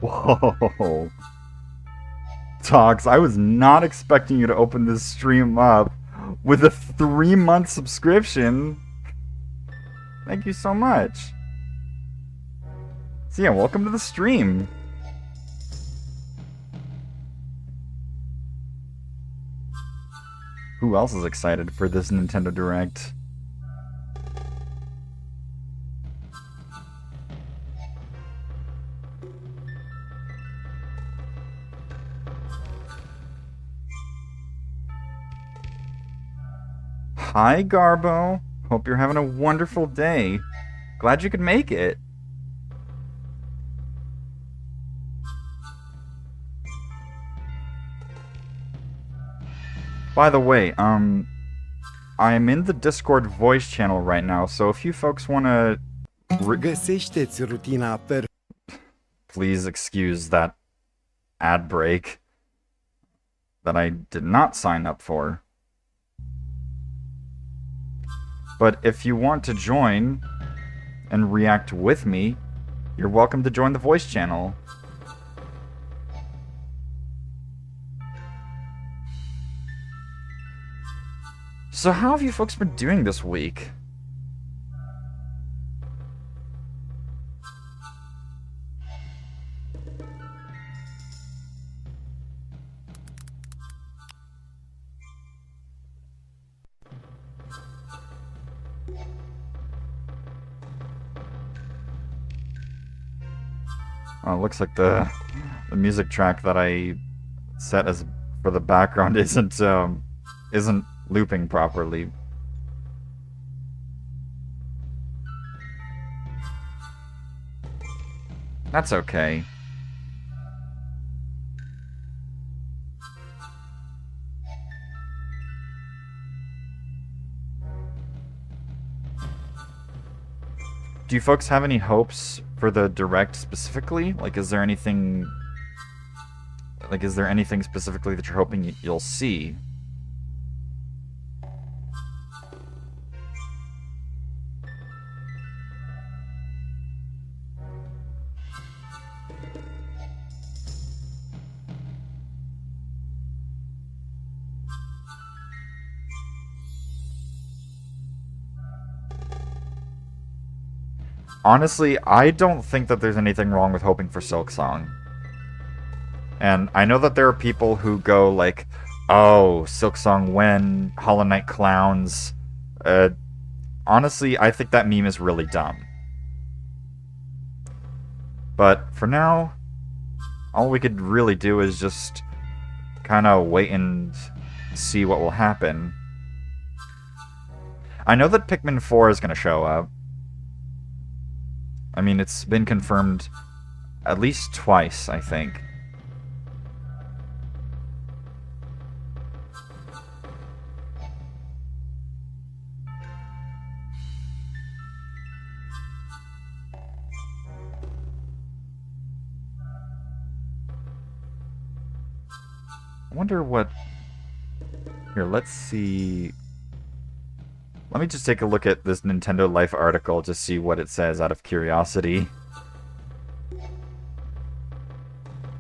Whoa. Tox, I was not expecting you to open this stream up with a 3-month subscription. Thank you so much. So yeah, welcome to the stream. Who else is excited for this Nintendo Direct? Hi, Garbo. Hope you're having a wonderful day. Glad you could make it. By the way, I'm in the Discord voice channel right now, so if you folks want to... Găsește-ți rutina Please excuse that ad break that I did not sign up for. But if you want to join and react with me, you're welcome to join the voice channel. So how have you folks been doing this week? Oh, it looks like the music track that I set as for the background isn't looping properly. That's okay. Do you folks have any hopes for the Direct specifically? Like, is there anything specifically that you're hoping you'll see? Honestly, I don't think that there's anything wrong with hoping for Silksong. And I know that there are people who go like, oh, Silksong when, Hollow Knight clowns. Honestly, I think that meme is really dumb. But for now, all we could really do is just kind of wait and see what will happen. I know that Pikmin 4 is going to show up. I mean, it's been confirmed at least twice, I think. I wonder what... Here, let's see... Let me just take a look at this Nintendo Life article to see what it says out of curiosity.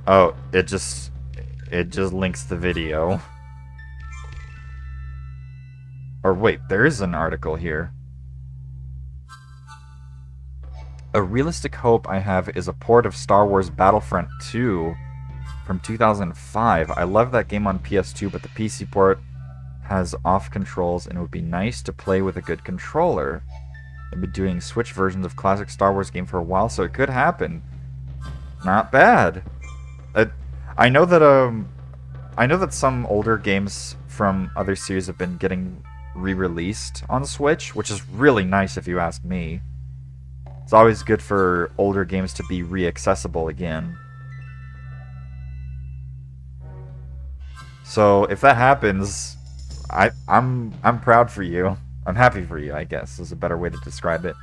Oh, it just links the video. Or wait, there is an article here. A realistic hope I have is a port of Star Wars Battlefront 2 from 2005. I love that game on PS2, but the PC port has off controls, and it would be nice to play with a good controller. I've been doing Switch versions of classic Star Wars game for a while, so it could happen. Not bad. I know that some older games from other series have been getting re-released on Switch, which is really nice if you ask me. It's always good for older games to be re-accessible again. So if that happens, I'm proud for you. I'm happy for you, I guess, is a better way to describe it.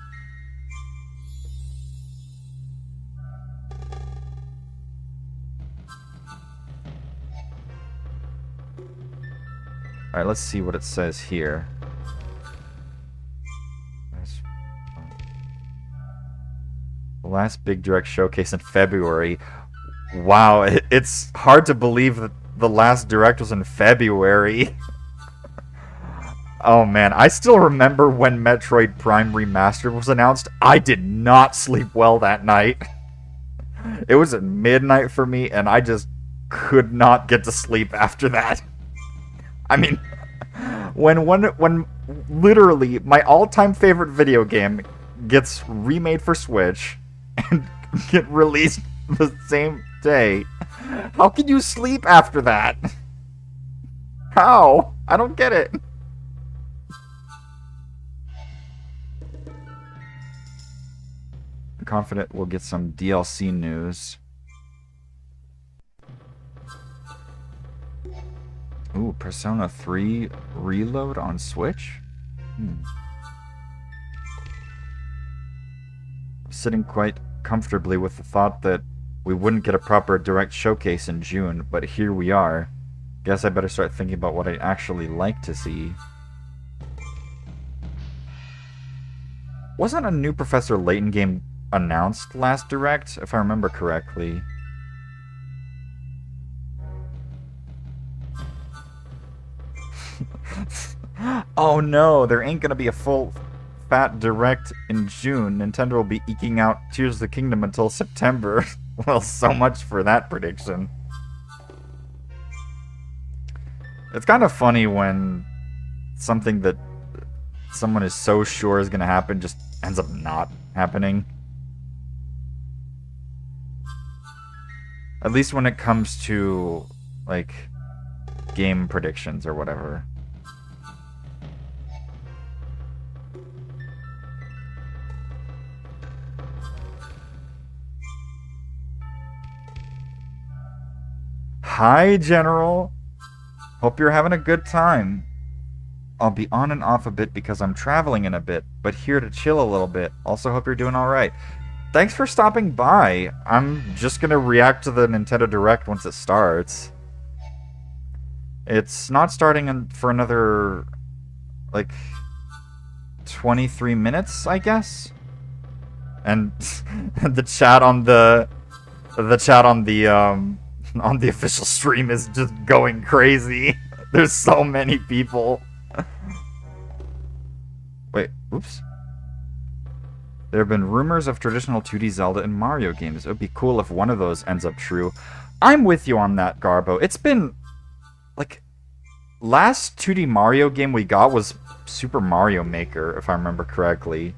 Alright, let's see what it says here. The last big direct showcase in February. Wow, it's hard to believe that the last direct was in February. Oh man, I still remember when Metroid Prime Remastered was announced. I did not sleep well that night. It was at midnight for me, and I just could not get to sleep after that. I mean, when literally my all-time favorite video game gets remade for Switch and get released the same day, how can you sleep after that? How? I don't get it. I'm confident we'll get some DLC news. Ooh, Persona 3 Reload on Switch? Sitting quite comfortably with the thought that we wouldn't get a proper direct showcase in June, but here we are. Guess I better start thinking about what I'd actually like to see. Wasn't a new Professor Layton game announced last direct, if I remember correctly? Oh no, there ain't gonna be a full fat direct in June. Nintendo will be eking out Tears of the Kingdom until September. Well, so much for that prediction. It's kind of funny when something that someone is so sure is gonna happen just ends up not happening. At least when it comes to, like, game predictions or whatever. Hi, General. Hope you're having a good time. I'll be on and off a bit because I'm traveling in a bit, but here to chill a little bit. Also hope you're doing alright. Thanks for stopping by. I'm just gonna react to the Nintendo Direct once it starts. It's not starting for another, like, 23 minutes, I guess? And the chat on the official stream is just going crazy. There's so many people. Wait, oops. There have been rumors of traditional 2D Zelda and Mario games. It would be cool if one of those ends up true. I'm with you on that, Garbo. It's been, like, last 2D Mario game we got was Super Mario Maker, if I remember correctly.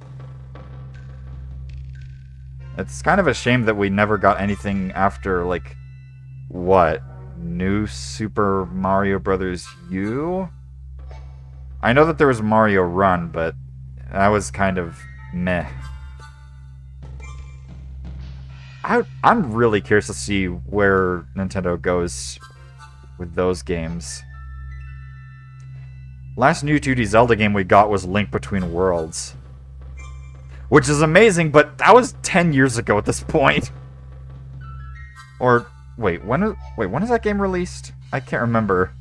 It's kind of a shame that we never got anything after, like, what? New Super Mario Brothers U? I know that there was Mario Run, but that was kind of meh. I'm really curious to see where Nintendo goes with those games. Last new 2D Zelda game we got was Link Between Worlds. Which is amazing, but that was 10 years ago at this point. Or, wait, when is that game released? I can't remember.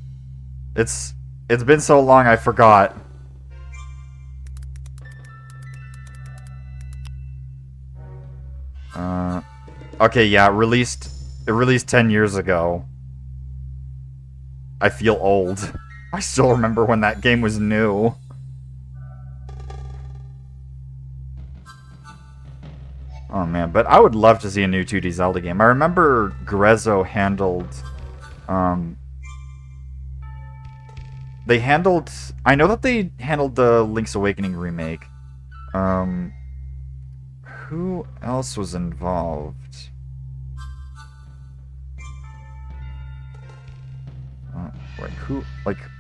It's been so long I forgot. Okay, yeah, it released 10 years ago. I feel old. I still remember when that game was new. Oh man, but I would love to see a new 2D Zelda game. I remember Grezzo handled, I know that they handled the Link's Awakening remake. Who else was involved?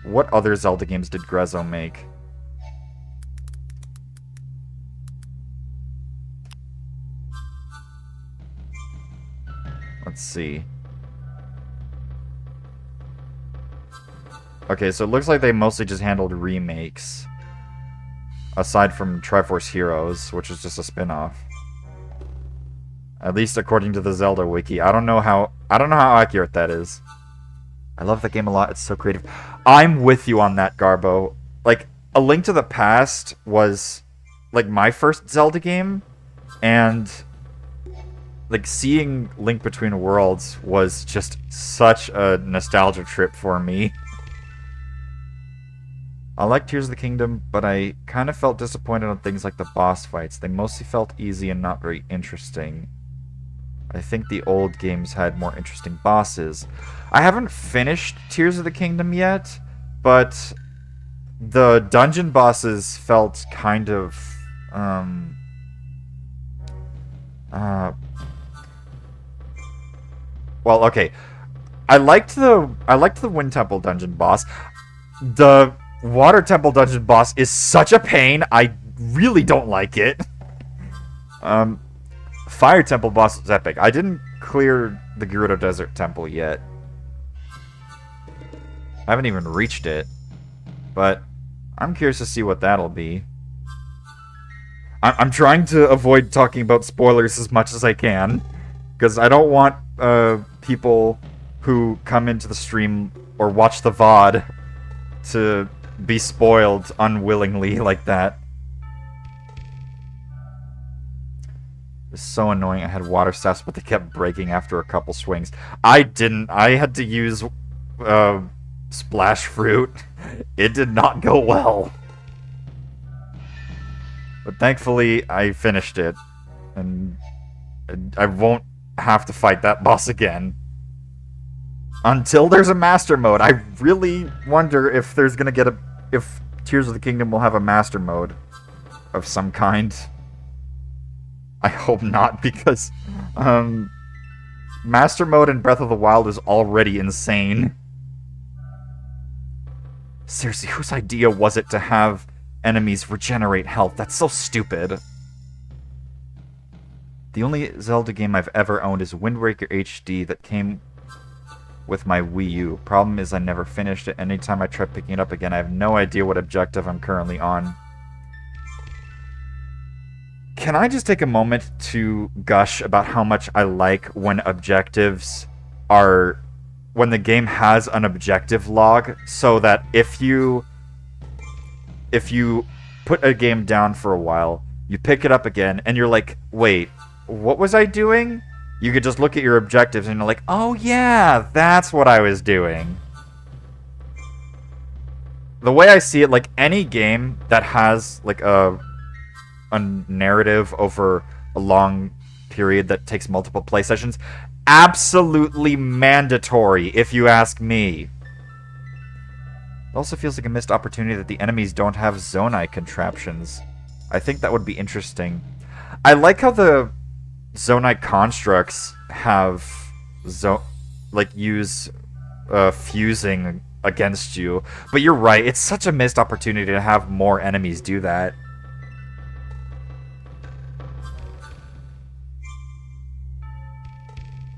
What other Zelda games did Grezzo make? Let's see. Okay, so it looks like they mostly just handled remakes. Aside from Triforce Heroes, which is just a spin-off. At least according to the Zelda wiki. I don't know how accurate that is. I love that game a lot. It's so creative. I'm with you on that, Garbo. Like, A Link to the Past was, like, my first Zelda game, and, like, seeing Link Between Worlds was just such a nostalgia trip for me. I like Tears of the Kingdom, but I kind of felt disappointed on things like the boss fights. They mostly felt easy and not very interesting. I think the old games had more interesting bosses. I haven't finished Tears of the Kingdom yet, but the dungeon bosses felt kind of well, okay. I liked the Wind Temple dungeon boss. The Water Temple dungeon boss is such a pain. I really don't like it. Fire Temple boss was epic. I didn't clear the Gerudo Desert Temple yet. I haven't even reached it. But I'm curious to see what that'll be. I'm trying to avoid talking about spoilers as much as I can. Because I don't want people who come into the stream or watch the VOD to be spoiled unwillingly like that. It's so annoying. I had water staffs, but they kept breaking after a couple swings. I didn't. I had to use splash fruit. It did not go well. But thankfully, I finished it. And I won't have to fight that boss again. Until there's a master mode. I really wonder if there's gonna get a... if Tears of the Kingdom will have a master mode of some kind. I hope not, because master mode in Breath of the Wild is already insane. Seriously, whose idea was it to have enemies regenerate health? That's so stupid. The only Zelda game I've ever owned is Wind Waker HD that came with my Wii U. Problem is I never finished it. Anytime I try picking it up again, I have no idea what objective I'm currently on. Can I just take a moment to gush about how much I like when objectives are... when the game has an objective log, so that if you put a game down for a while, you pick it up again, and you're like, wait, what was I doing? You could just look at your objectives and you're like, oh yeah, that's what I was doing. The way I see it, like, any game that has, like, a narrative over a long period that takes multiple play sessions, absolutely mandatory, if you ask me. It also feels like a missed opportunity that the enemies don't have Zonai contraptions. I think that would be interesting. I like how the Zonai constructs have use fusing against you, but you're right, it's such a missed opportunity to have more enemies do that.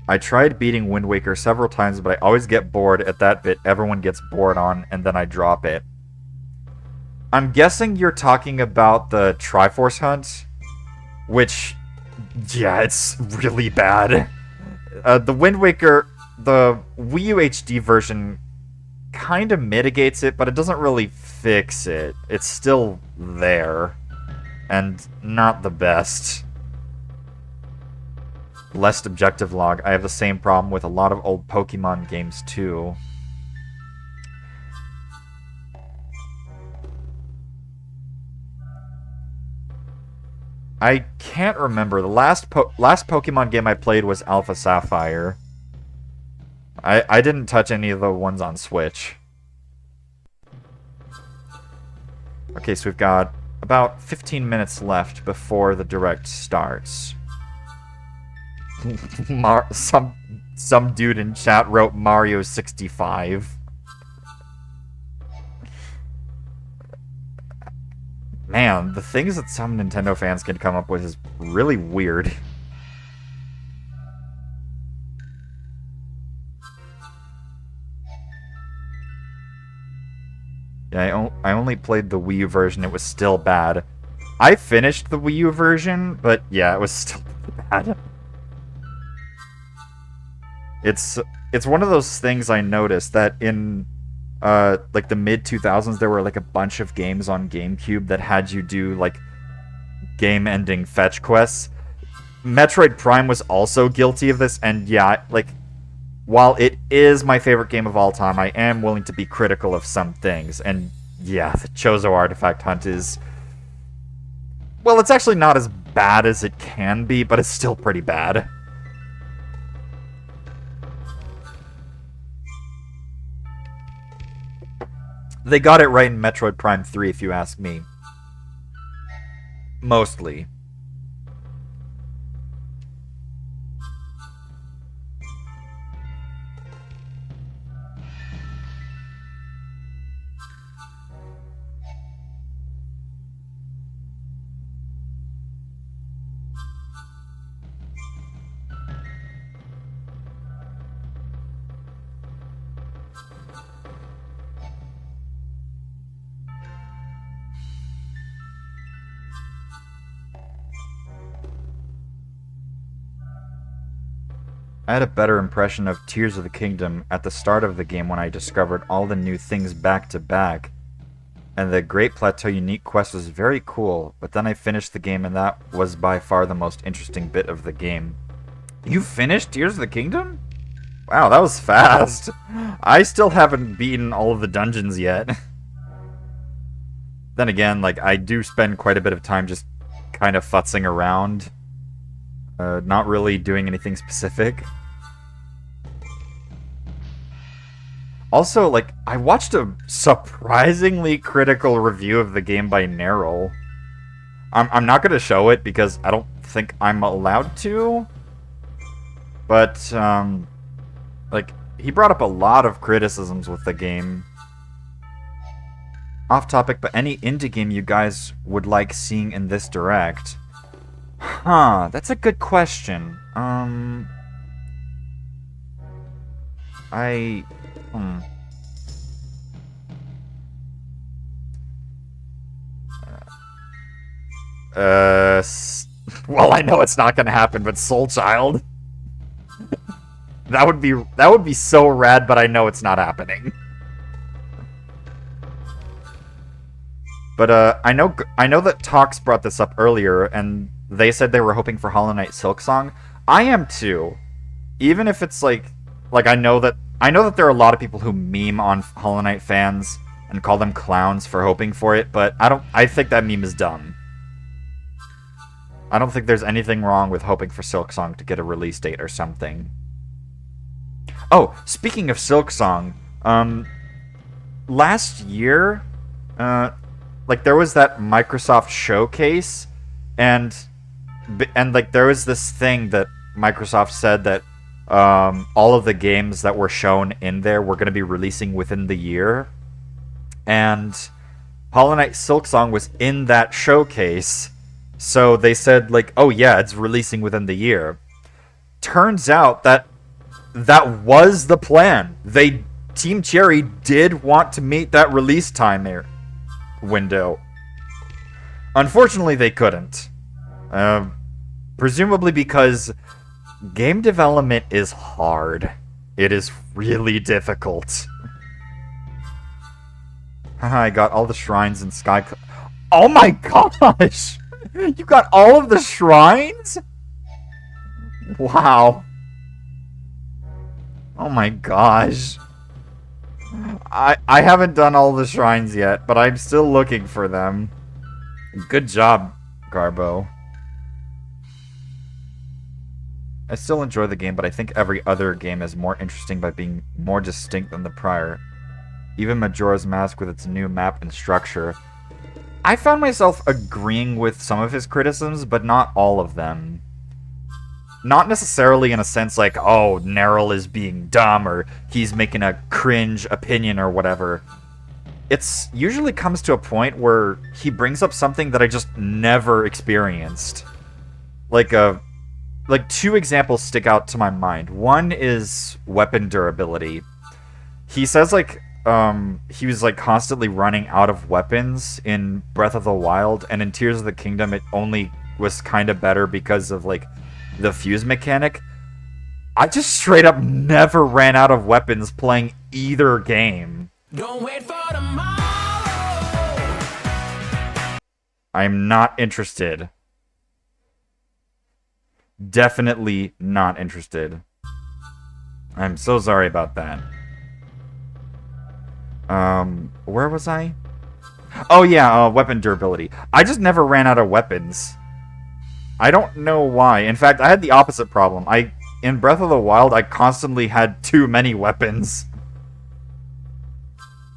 I tried beating Wind Waker several times, but I always get bored at that bit everyone gets bored on, and then I drop it. I'm guessing you're talking about the Triforce Hunt, which, yeah, it's really bad. The Wind Waker, the Wii U HD version kind of mitigates it, but it doesn't really fix it. It's still there, and not the best. Less objective log. I have the same problem with a lot of old Pokemon games too. I can't remember. The last Pokemon game I played was Alpha Sapphire. I didn't touch any of the ones on Switch. Okay, so we've got about 15 minutes left before the direct starts. Some dude in chat wrote Mario 65. Man, the things that some Nintendo fans can come up with is really weird. Yeah, I only played the Wii U version. It was still bad. I finished the Wii U version, but yeah, it was still bad. It's it's one of those things I noticed that in like the mid 2000s there were like a bunch of games on GameCube that had you do like game-ending fetch quests. Metroid Prime was also guilty of this, and yeah, like while it is my favorite game of all time, I am willing to be critical of some things. And yeah, the Chozo Artifact Hunt is, well, it's actually not as bad as it can be, but it's still pretty bad. They got it right in Metroid Prime 3, if you ask me. Mostly. I had a better impression of Tears of the Kingdom at the start of the game when I discovered all the new things back to back. And the Great Plateau unique quest was very cool, but then I finished the game and that was by far the most interesting bit of the game. You finished Tears of the Kingdom? Wow, that was fast. I still haven't beaten all of the dungeons yet. Then again, like, I do spend quite a bit of time just kind of futzing around. Not really doing anything specific. Also, like, I watched a surprisingly critical review of the game by Neryl. I'm not going to show it because I don't think I'm allowed to. But, like, he brought up a lot of criticisms with the game. Off topic, but any indie game you guys would like seeing in this direct? Huh, that's a good question. Well, I know it's not gonna happen, but Soul Child. That would be so rad, but I know it's not happening. But I know that Tox brought this up earlier, and they said they were hoping for Hollow Knight Silksong. I am too. Even if it's like I know that there are a lot of people who meme on Hollow Knight fans and call them clowns for hoping for it, but I think that meme is dumb. I don't think there's anything wrong with hoping for Silksong to get a release date or something. Oh, speaking of Silksong, last year, like there was that Microsoft showcase, and like there was this thing that Microsoft said that all of the games that were shown in there were going to be releasing within the year, and Hollow Knight Silksong was in that showcase. So they said, like, oh yeah, it's releasing within the year. Turns out that was the plan. Team Cherry did want to meet that release time window. Unfortunately, they couldn't. Presumably because game development is hard. It is really difficult. I got all the shrines in Sky... Oh my gosh! You got all of the shrines? Wow. Oh my gosh. I haven't done all the shrines yet, but I'm still looking for them. Good job, Garbo. I still enjoy the game, but I think every other game is more interesting by being more distinct than the prior. Even Majora's Mask with its new map and structure. I found myself agreeing with some of his criticisms, but not all of them. Not necessarily in a sense like, oh, Neryl is being dumb, or he's making a cringe opinion or whatever. It's usually comes to a point where he brings up something that I just never experienced. Like two examples stick out to my mind. One is weapon durability. He says like he was like constantly running out of weapons in Breath of the Wild, and in Tears of the Kingdom it only was kind of better because of like the fuse mechanic. I just straight up never ran out of weapons playing either game. Don't wait for tomorrow. I'm not interested. Definitely not interested. I'm so sorry about that. Where was I? Oh yeah, weapon durability. I just never ran out of weapons. I don't know why. In fact, I had the opposite problem. In Breath of the Wild, I constantly had too many weapons.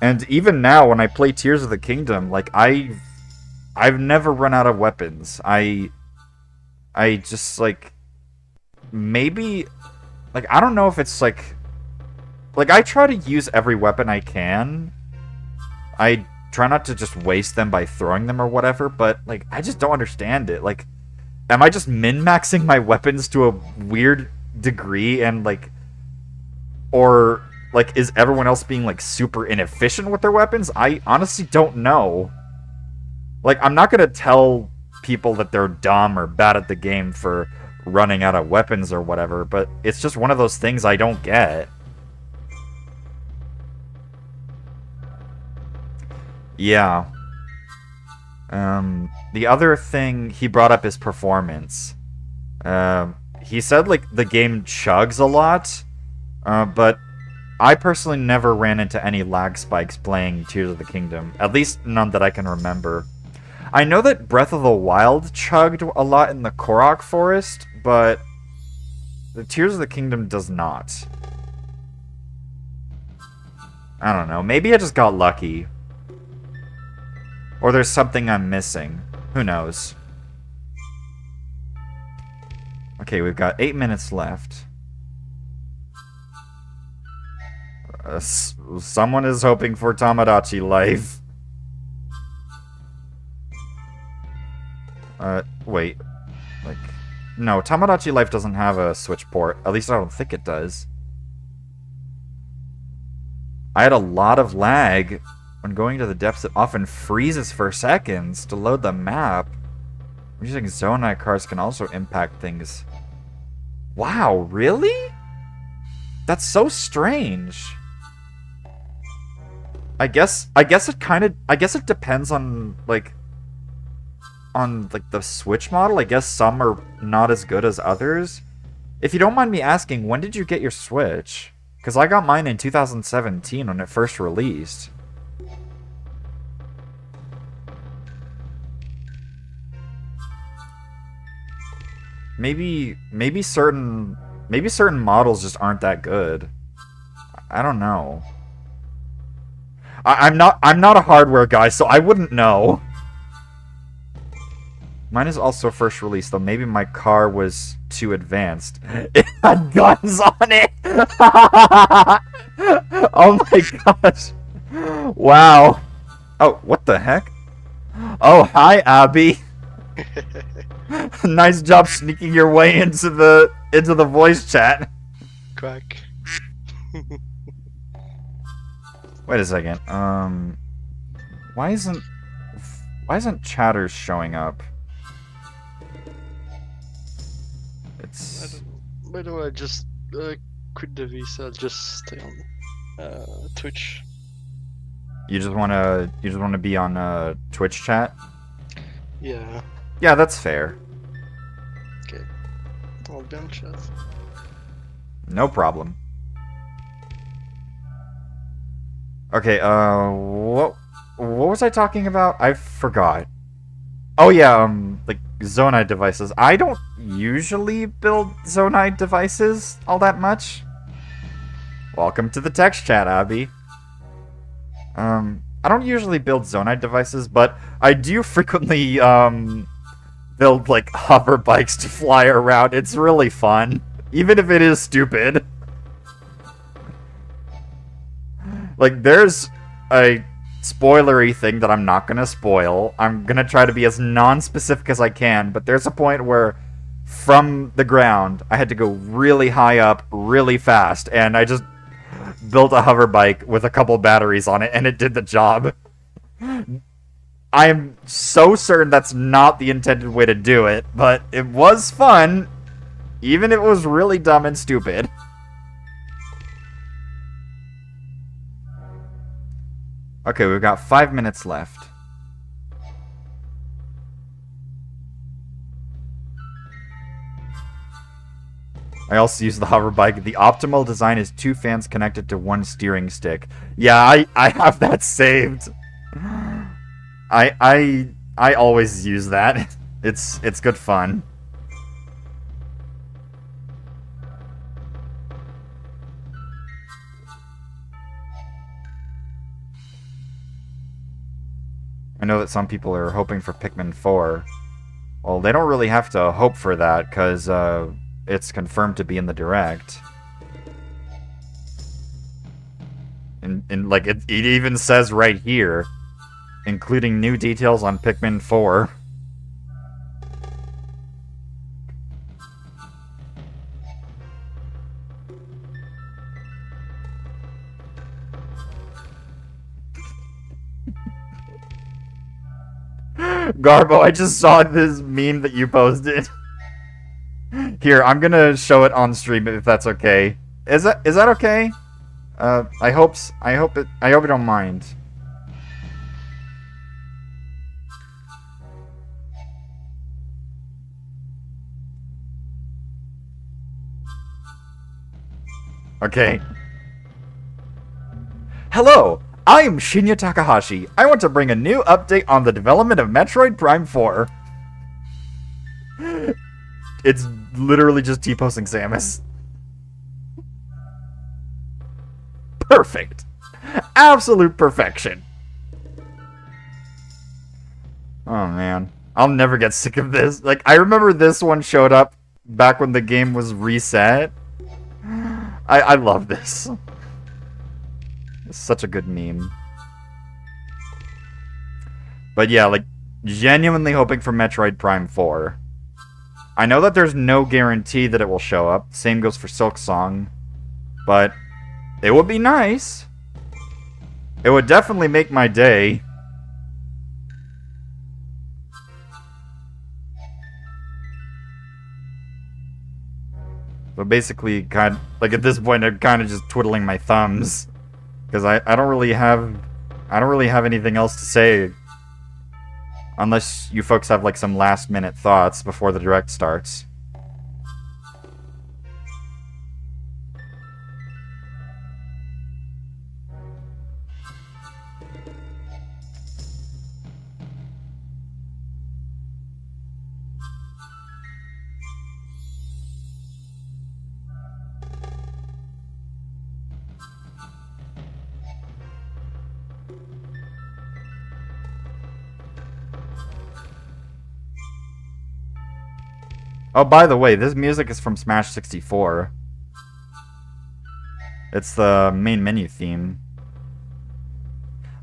And even now, when I play Tears of the Kingdom, like, I've never run out of weapons. I just, like, maybe, like, I don't know if it's, like, I try to use every weapon I can. I try not to just waste them by throwing them or whatever, but, like, I just don't understand it. Like, am I just min-maxing my weapons to a weird degree and, like, or, like, is everyone else being, like, super inefficient with their weapons? I honestly don't know. Like, I'm not gonna tell people that they're dumb or bad at the game for running out of weapons or whatever, but it's just one of those things I don't get. Yeah. The other thing he brought up is performance. He said, like, the game chugs a lot, but I personally never ran into any lag spikes playing Tears of the Kingdom. At least none that I can remember. I know that Breath of the Wild chugged a lot in the Korok Forest, but the Tears of the Kingdom does not. I don't know. Maybe I just got lucky. Or there's something I'm missing. Who knows? Okay, we've got 8 minutes left. Someone is hoping for Tamagotchi life. Wait. Like, no, Tamagotchi Life doesn't have a Switch port. At least I don't think it does. I had a lot of lag when going to the depths. It often freezes for seconds to load the map. Using Zonai cards can also impact things. Wow, really? That's so strange. I guess it depends on the Switch model. I guess some are not as good as others. If you don't mind me asking, when did you get your Switch? Because I got mine in 2017 when it first released. Maybe certain models just aren't that good. I don't know. I'm not a hardware guy, so I wouldn't know. Mine is also first release, though maybe my car was too advanced. It had guns on it! Oh my gosh. Wow. Oh, what the heck? Oh, hi, Abby. Nice job sneaking your way into the voice chat. Quack. Wait a second. Why isn't chatters showing up? By the way, I just quit the visa. Just stay on Twitch. You just wanna be on Twitch chat? Yeah. Yeah, that's fair. Okay. I'll be on chat. No problem. Okay, what was I talking about? I forgot. Oh yeah, like Zonai devices. I don't usually build Zonai devices all that much. Welcome to the text chat, Abby. I don't usually build Zonai devices, but I do frequently build like hover bikes to fly around. It's really fun, even if it is stupid. Like, there's a spoilery thing that I'm not gonna spoil. I'm gonna try to be as non-specific as I can, but there's a point where, from the ground, I had to go really high up, really fast, and I just built a hover bike with a couple batteries on it, and it did the job. I am so certain that's not the intended way to do it, but it was fun. Even if it was really dumb and stupid. Okay, we've got 5 minutes left. I also use the hover bike. The optimal design is 2 fans connected to 1 steering stick. Yeah, I have that saved. I always use that. It's good fun. I know that some people are hoping for Pikmin 4. Well, they don't really have to hope for that, because it's confirmed to be in the Direct. And like, it even says right here, including new details on Pikmin 4. Garbo, I just saw this meme that you posted. Here, I'm gonna show it on stream if that's okay. Is that okay? I hope you don't mind. Okay. Hello, I am Shinya Takahashi. I want to bring a new update on the development of Metroid Prime 4. It's literally just T-posting Samus. Perfect. Absolute perfection. Oh man. I'll never get sick of this. Like, I remember this one showed up back when the game was reset. I love this. It's such a good meme. But yeah, like, genuinely hoping for Metroid Prime 4. I know that there's no guarantee that it will show up. Same goes for Silksong. But it would be nice. It would definitely make my day. But basically, kind of, like, at this point, I'm kind of just twiddling my thumbs. Because I don't really have anything else to say. Unless you folks have, like, some last-minute thoughts before the Direct starts. Oh, by the way, this music is from Smash 64. It's the main menu theme.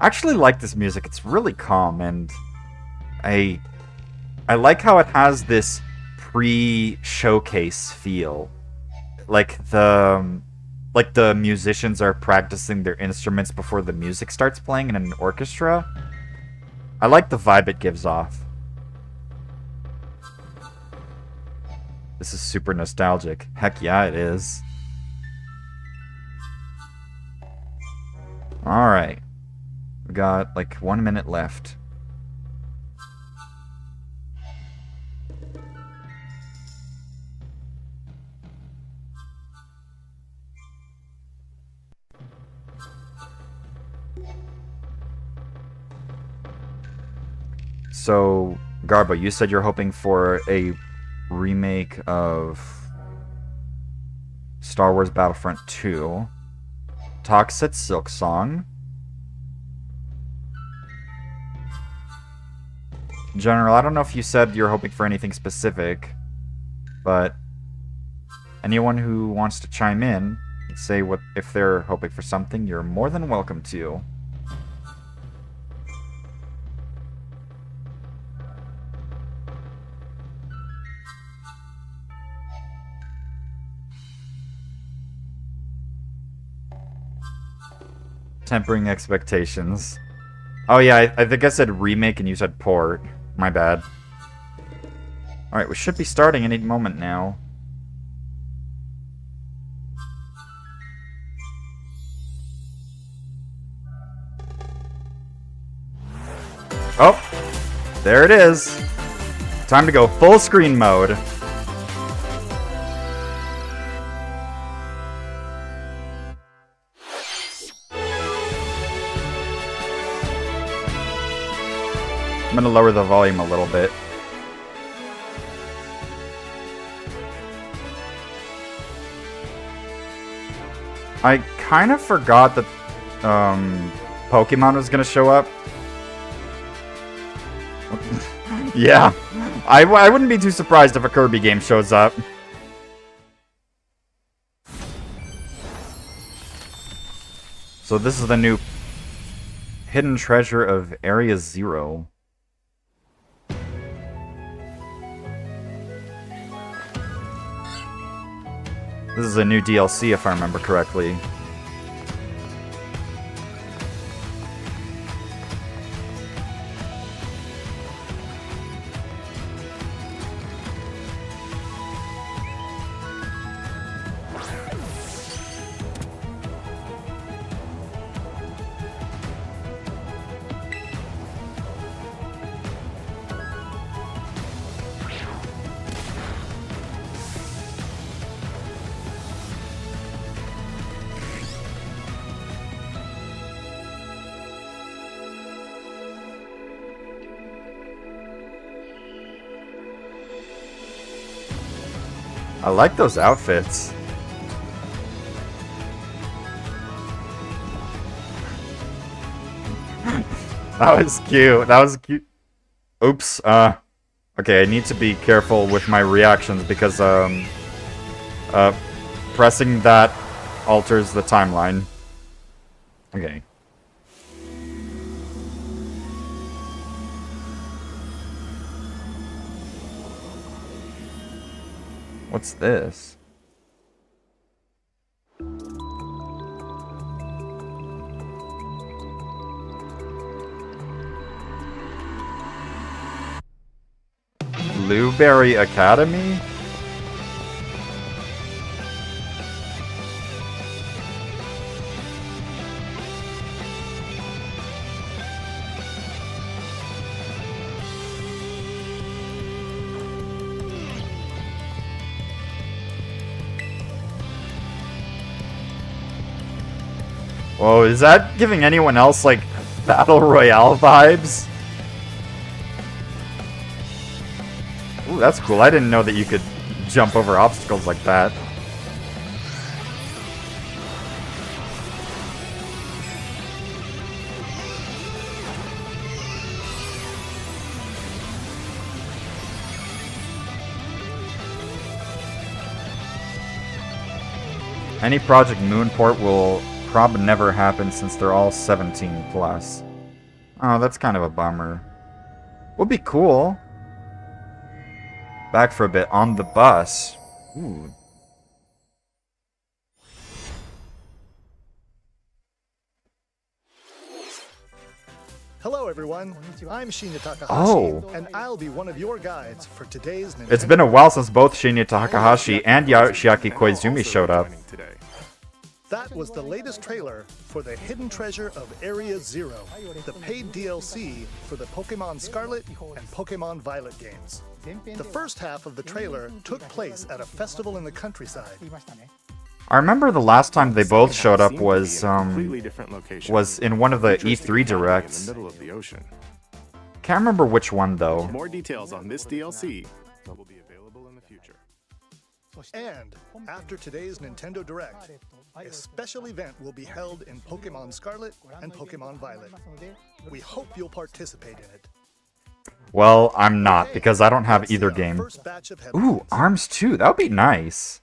I actually like this music. It's really calm, and I like how it has this pre-showcase feel. Like the musicians are practicing their instruments before the music starts playing in an orchestra. I like the vibe it gives off. This is super nostalgic. Heck yeah, it is. Alright. We got like 1 minute left. So, Garbo, you said you're hoping for a remake of Star Wars Battlefront 2. Talk said Silksong. General, I don't know if you said you're hoping for anything specific, but anyone who wants to chime in and say what if they're hoping for something, you're more than welcome to. Tempering expectations. Oh yeah, I think I said remake and you said port. My bad. Alright, we should be starting any moment now. Oh, there it is. Time to go full screen mode. I'm gonna lower the volume a little bit. I kind of forgot that Pokemon was gonna show up. Yeah, I wouldn't be too surprised if a Kirby game shows up. So this is the new hidden treasure of Area Zero. This is a new DLC, if I remember correctly. I like those outfits. That was cute. That was cute. Oops. Okay, I need to be careful with my reactions because, pressing that alters the timeline. Okay. What's this? Blueberry Academy? Whoa, is that giving anyone else, like, Battle Royale vibes? Ooh, that's cool. I didn't know that you could jump over obstacles like that. Any Project Moon port will probably never happen since they're all 17 plus. Oh, that's kind of a bummer. Would be cool. Back for a bit on the bus. Ooh. Hello everyone, I'm Shinya Takahashi, Oh. and I'll be one of your guides for today's Nintendo. It's been a while since both Shinya Takahashi and Yoshiaki Koizumi showed up. That was the latest trailer for the Hidden Treasure of Area Zero, the paid DLC for the Pokemon Scarlet and Pokemon Violet games. The first half of the trailer took place at a festival in the countryside. I remember the last time they both showed up was in one of the E3 directs. Can't remember which one though. More details on this DLC will be available in the future. And after today's Nintendo Direct, a special event will be held in Pokemon Scarlet and Pokemon Violet. We hope you'll participate in it. Well, I'm not because I don't have Let's either see our game. first batch of Ooh, headlines. ARMS 2. That would be nice.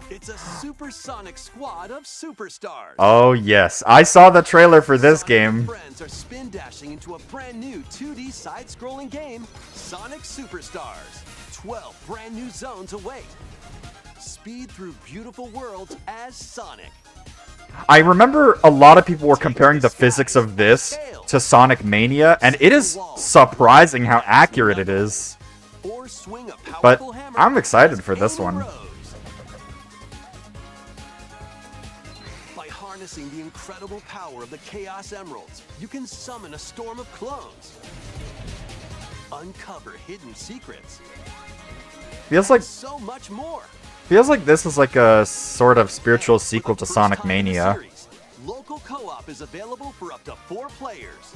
It's a supersonic squad of superstars. Oh yes, I saw the trailer for this Sonic and game. friends are spin dashing into a brand new 2D side-scrolling game, Sonic Superstars. 12 brand new zones await. Speed through beautiful worlds as Sonic. I remember a lot of people were comparing the physics of this to Sonic Mania, and it is surprising how accurate it is. Or swing a But powerful hammer I'm excited as for this Amy one. Rose. By harnessing the incredible incredible power of the Chaos Emeralds, you can summon a storm of clones, uncover hidden secrets, Feels like so much more. this is like a sort of spiritual And sequel for to the first Sonic time in the Mania. series, local co-op is available for up to 4 players.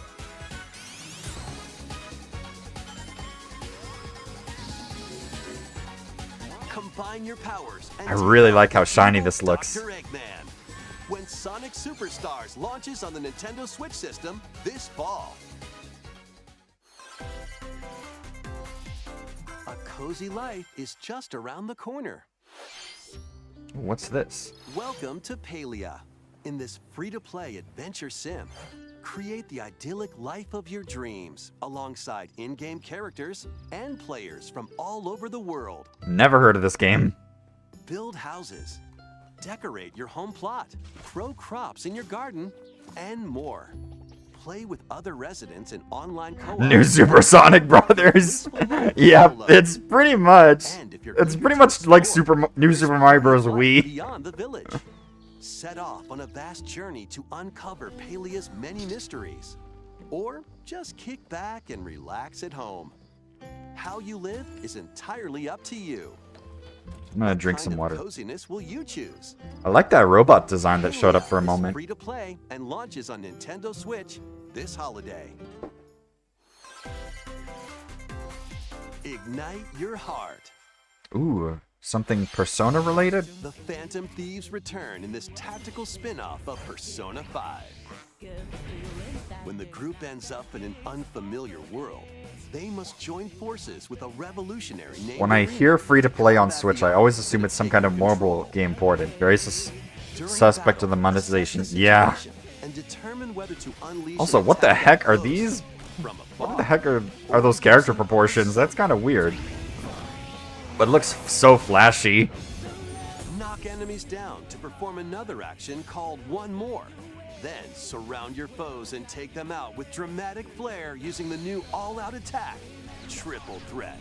Combine your powers and I take really on like how the shiny evil this looks. Dr. Eggman. When Sonic Superstars launches on the Nintendo Switch system this fall. A cozy life is just around the corner. What's this? Welcome to Palia. In this free-to-play adventure sim, create the idyllic life of your dreams alongside in-game characters and players from all over the world. Never heard of this game. Build houses, decorate your home plot, grow crops in your garden, and more. Play with other residents in online co-op. New Super Sonic Brothers. Yeah, it's pretty much like New Super Mario Bros. Wii. Beyond the village. Set off on a vast journey to uncover Palia's many mysteries. Or just kick back and relax at home. How you live is entirely up to you. I'm gonna drink What some kind water. of coziness will you choose? I like that robot design that showed up for a moment. Free to play and launches on Nintendo Switch this holiday. Ignite your heart. Ooh, something Persona related? The Phantom Thieves return in this tactical spin-off of Persona 5. When the group ends up in an unfamiliar world, they must join forces with a revolutionary named When I Irina hear free to play on combat Switch, the I always odds assume and it's some take kind of control. mobile game ported. Very During suspect battle, of the monetization. assess the Yeah. situation and determine whether to unleash Also, an what the attack heck are close, these? from What afar. the heck are those character proportions? That's kind of weird. But it looks so flashy. Knock enemies down to perform another action called One More. Then surround your foes and take them out with dramatic flair using the new all-out attack, Triple Threat.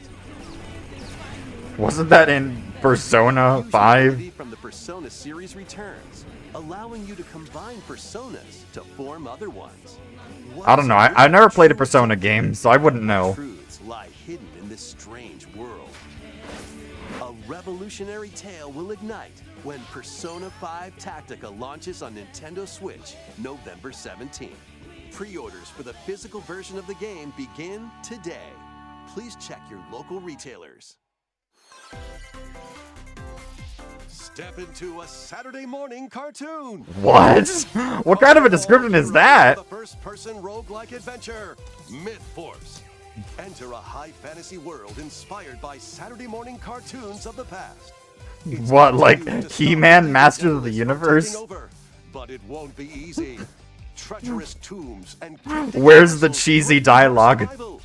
Wasn't that in Persona 5? Fusion from the Persona series returns, allowing you to combine personas to form other ones. I don't know. I never played a Persona game, so I wouldn't know. Truths lie hidden in this strange world. A revolutionary tale will ignite when Persona 5 Tactica launches on Nintendo Switch November 17th. Pre-orders for the physical version of the game begin today. Please check your local retailers. Step into a Saturday morning cartoon. What? What kind of a description is that? The first-person roguelike adventure, Myth Force. Enter a high fantasy world inspired by Saturday morning cartoons of the past. It's What, up to like you to stop He-Man, the Masters of the Devilish from Universe? taking over, but it won't be easy. Treacherous tombs and Where's the cheesy dialogue? survival.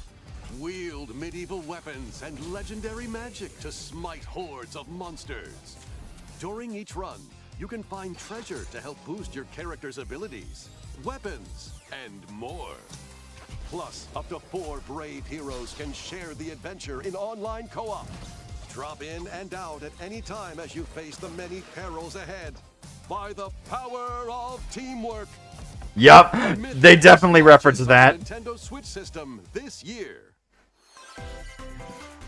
Wield medieval weapons and legendary magic to smite hordes of monsters. During each run, you can find treasure to help boost your character's abilities, weapons, and more. Plus, up to 4 brave heroes can share the adventure in online co-op. Drop in and out at any time as you face the many perils ahead. By the power of teamwork. Yup, they definitely reference Launches that. on the Nintendo Switch system this year.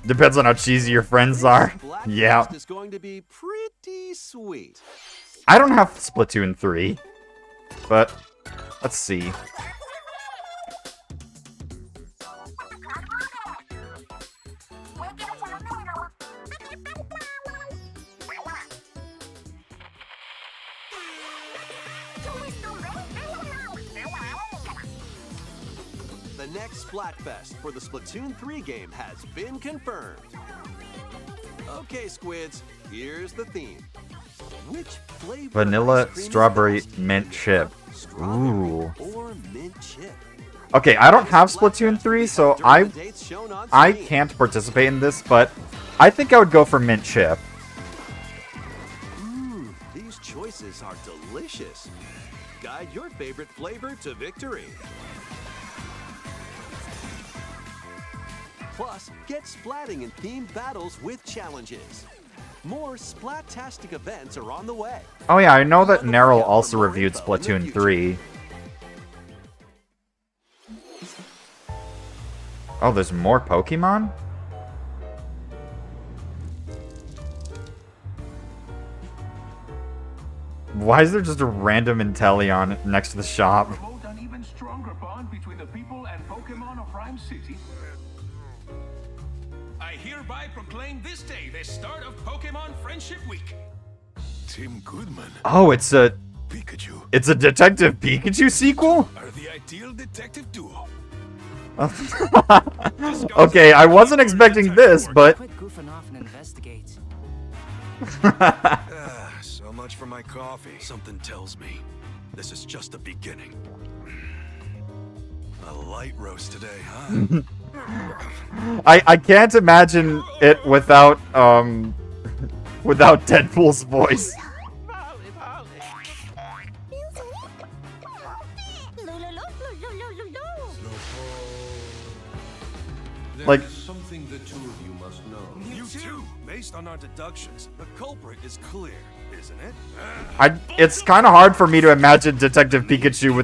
Depends on how cheesy your friends are. Black Yeah. Fest is going to be pretty sweet. I don't have Splatoon 3, but let's see. The next Splatfest for the Splatoon 3 game has been confirmed. Okay, Squids, here's the theme. Which flavor Vanilla, ice cream is strawberry, best? mint chip. Strawberry Ooh. or mint chip? Okay, I don't have Splatoon 3, so During the dates shown on I screen. can't participate in this, but I think I would go for mint chip. These choices are delicious. Guide your favorite flavor to victory. Plus, get splatting in themed battles with challenges. More Splat-tastic events are on the way. Oh yeah, I know that Neryl also reviewed Splatoon 3. Oh, there's more Pokemon? Why is there just a random Inteleon next to the shop? Promote an even stronger bond between the people and Pokemon of Rhyme City. I hereby proclaim this day the start of Pokemon Friendship Week. Tim Goodman, Oh, it's a Pikachu Detective Pikachu sequel? are the ideal detective duo. Okay, I wasn't expecting this, but Quit goofing off and investigate. So much for my coffee. Something tells me this is just the beginning. A light roast today, huh? I can't imagine it without without Deadpool's voice. Like, Something the two of you must know. You too. Based on our deductions, the culprit is clear, isn't it? it's kind of hard for me to imagine Detective Pikachu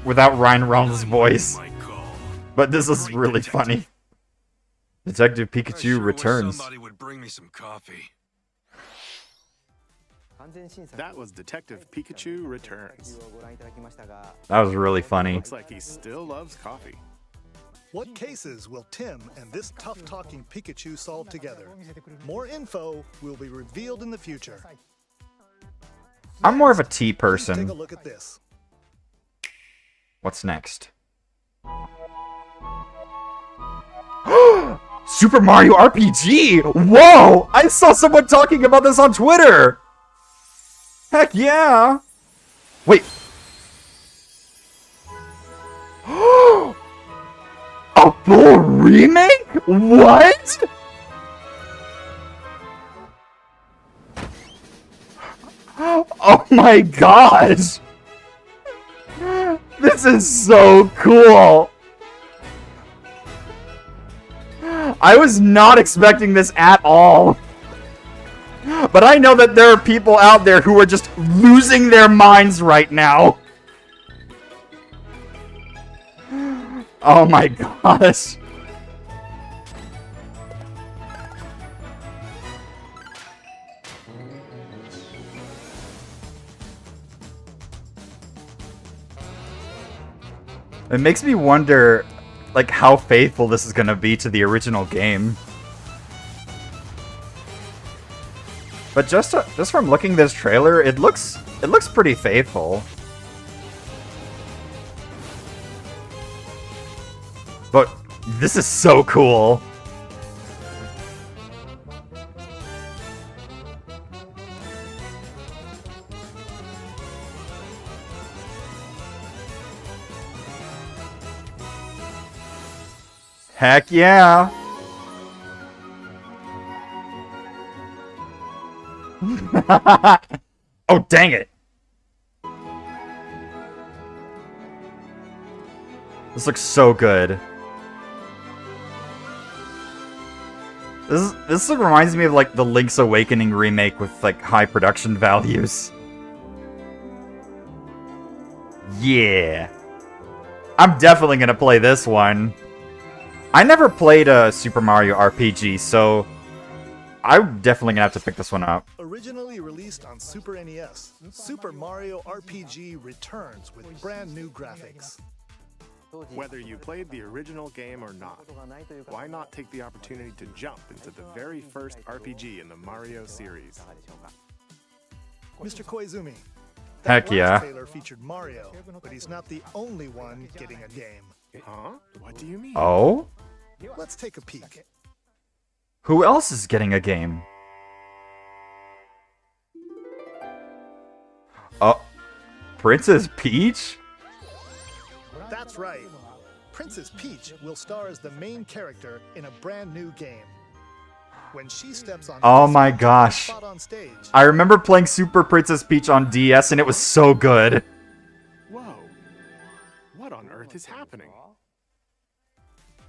without Ryan Reynolds' voice. My call. But this is really funny. Detective I Pikachu sure wish returns. Somebody would bring me some coffee. That was Detective Pikachu Returns. That was really funny. Looks like he still loves coffee. What cases will Tim and this tough-talking Pikachu solve together? More info will be revealed in the future. I'm more of a tea Take a person. look at this. What's next? Super Mario RPG! Whoa! I saw someone talking about this on Twitter! Heck yeah! Wait. A full remake? What? Oh my gosh! This is so cool! I was not expecting this at all. But I know that there are people out there who are just losing their minds right now. Oh my gosh. It makes me wonder, like, how faithful this is gonna be to the original game. But just from looking at this trailer, it looks pretty faithful. But this is so cool. Heck yeah. Oh, dang it. This looks so good. This reminds me of like the Link's Awakening remake with like high production values. Yeah. I'm definitely gonna play this one. I never played a Super Mario RPG, so I'm definitely gonna have to pick this one up. Originally released on Super NES, Super Mario RPG returns with brand new graphics. Whether you played the original game or not, why not take the opportunity to jump into the very first RPG in the Mario series? Mr. Koizumi, Heck that yeah. last trailer featured Mario, but he's not the only one getting a game. Huh? What do you mean? Oh? Let's take a peek. Who else is getting a game? Oh, Princess Peach? That's right. Princess Peach will star as the main character in a brand new game. When she steps on Oh this my particular gosh. spot on stage, I remember playing Super Princess Peach on DS and it was so good. Whoa. What on earth is happening?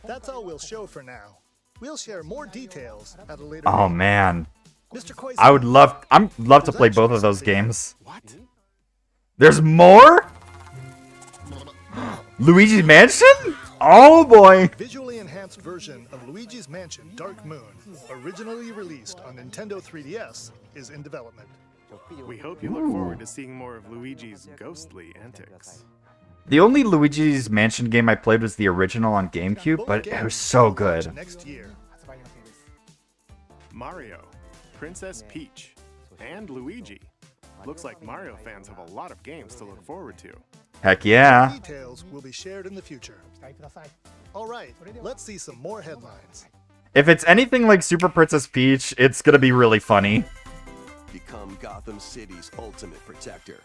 that's all we'll show for now. We'll share more details at a later Oh date. man. Mr. Koizumi, I would love to play both of those games. What? There's more? Luigi's Mansion? Oh boy. visually enhanced version of Luigi's Mansion Dark Moon, originally released on Nintendo 3DS, is in development. We hope you look forward to seeing more of Luigi's ghostly antics. The only Luigi's Mansion game I played was the original on GameCube, Both but it games was so will launch good. Next year. Mario, Princess Peach, and Luigi. Looks like Mario fans have a lot of games to look forward to. Heck yeah. Details will be shared in the future. All right, let's see some more headlines. If it's anything like Super Princess Peach, it's gonna be really funny. Become Gotham City's ultimate protector.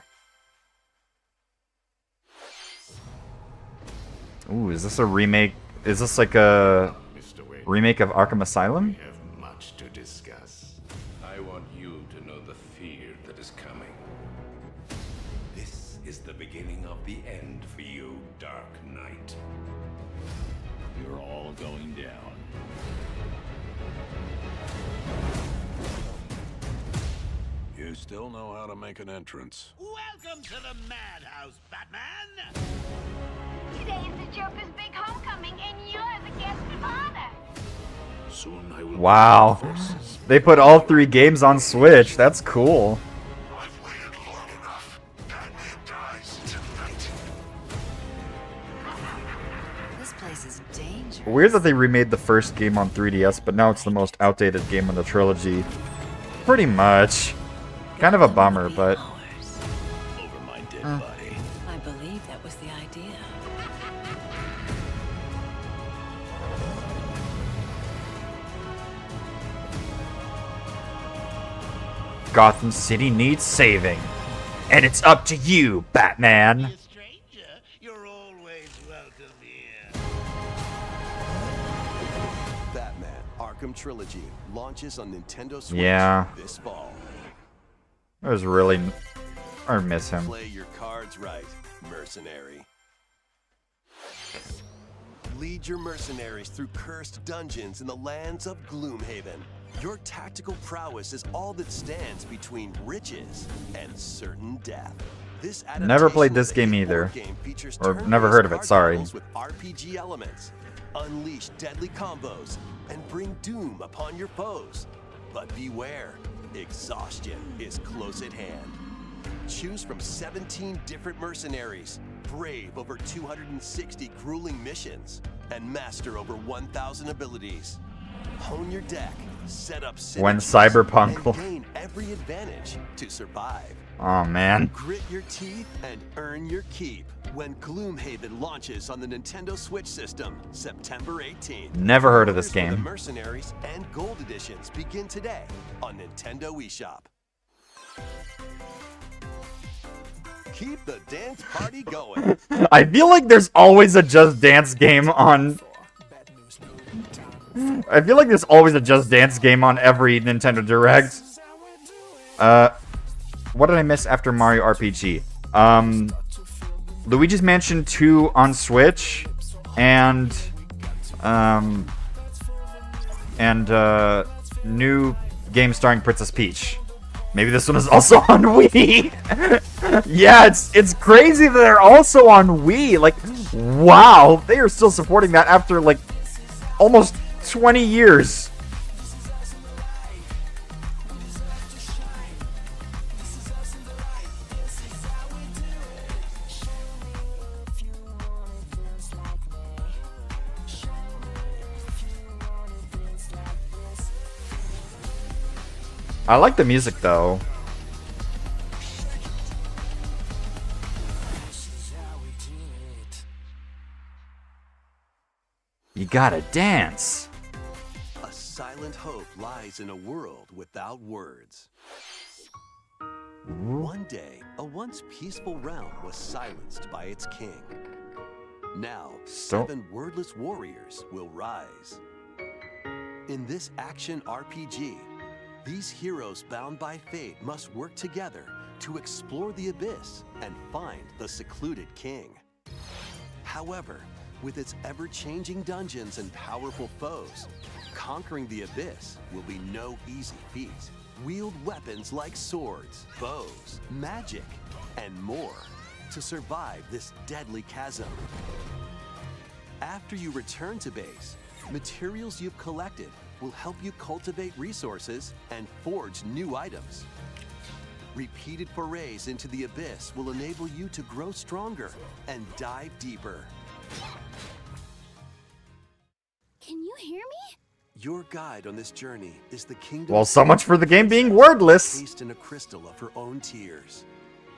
Ooh, is this a remake? Is this like a remake of Arkham Asylum? We have much to discuss. I want you to know the fear that is coming. This is the beginning of the end for you, Dark Knight. You're all going down. You still know how to make an entrance. Welcome to the madhouse, Batman! Today is the Joker's big homecoming, and you're the guest of honor. Soon I will. Wow. They put all 3 games on Switch. That's cool. I've waited long enough. Batman dies tonight. This place is dangerous. Weird that they remade the first game on 3DS, but now it's the most outdated game in the trilogy. Pretty much. Kind of a bummer, but... Over my dead body. I believe that was the idea. Gotham City needs saving. And it's up to you, Batman. A stranger, you're always welcome here. Batman Arkham Trilogy launches on Nintendo Switch Yeah. this fall. It was really... I miss him. Play your cards right, mercenary. Lead your mercenaries through cursed dungeons in the lands of Gloomhaven. Your tactical prowess is all that stands between riches and certain death. This Never played adaptation this of the game hit either. board game features Or turn-based never heard of it, card sorry. battles with RPG elements. Unleash deadly combos and bring doom upon your foes. But beware, exhaustion is close at hand. Choose from 17 different mercenaries, brave over 260 grueling missions, and master over 1,000 abilities. Hone your deck, set up When synergies, Cyberpunk will- and gain every advantage to survive. Oh man. Grit your teeth and earn your keep when Gloomhaven launches on the Nintendo Switch system September 18th. Never heard of this Offers for the game. Mercenaries and Gold Editions begin today on Nintendo eShop. Keep the dance party going. I feel like there's always a Just Dance game on... I feel like there's always a Just Dance game on every Nintendo Direct. What did I miss after Mario RPG? Luigi's Mansion 2 on Switch, and new game starring Princess Peach. Maybe this one is also on Wii. Yeah, it's crazy that they're also on Wii. Like, wow, they are still supporting that after like almost 20 years. I like the music though. You gotta dance. A silent hope lies in a world without words. One day, a once peaceful realm was silenced by its king. Now, So- 7 wordless warriors will rise. In this action RPG, these heroes bound by fate must work together to explore the abyss and find the secluded king. However, with its ever-changing dungeons and powerful foes, conquering the abyss will be no easy feat. wield weapons like swords, bows, magic, and more to survive this deadly chasm. After you return to base, materials you've collected will help you cultivate resources and forge new items. Repeated forays into the abyss will enable you to grow stronger and dive deeper. Can you hear me? Your guide on this journey is the kingdom. Well, so much for the game being wordless. Encased in a crystal of her own tears,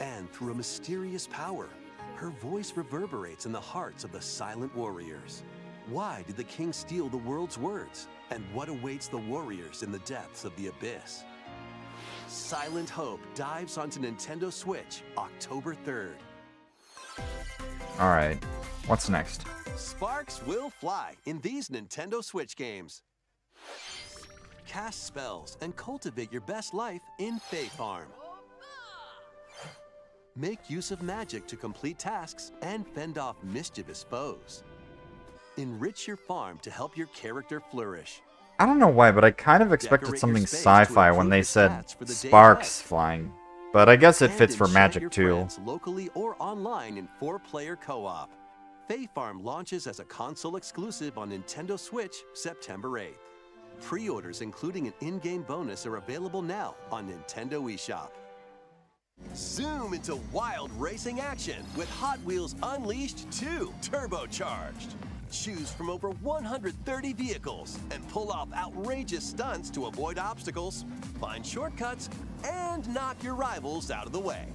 and through a mysterious power, her voice reverberates in the hearts of the silent warriors. Why did the king steal the world's words? And what awaits the warriors in the depths of the abyss? Silent Hope dives onto Nintendo Switch October 3rd. Alright, what's next? Sparks will fly in these Nintendo Switch games. Cast spells and cultivate your best life in Fae Farm. Make use of magic to complete tasks and fend off mischievous foes. Enrich your farm to help your character flourish. I don't know why, but I kind of expected something sci-fi when they said sparks flying. But I guess it fits for magic too. Locally or online in 4-player co-op. Fae Farm launches as a console exclusive on Nintendo Switch September 8th. Pre-orders including an in-game bonus are available now on Nintendo eShop. Zoom into wild racing action with Hot Wheels Unleashed 2 Turbocharged. Choose from over 130 vehicles and pull off outrageous stunts to avoid obstacles, find shortcuts, and knock your rivals out of the way.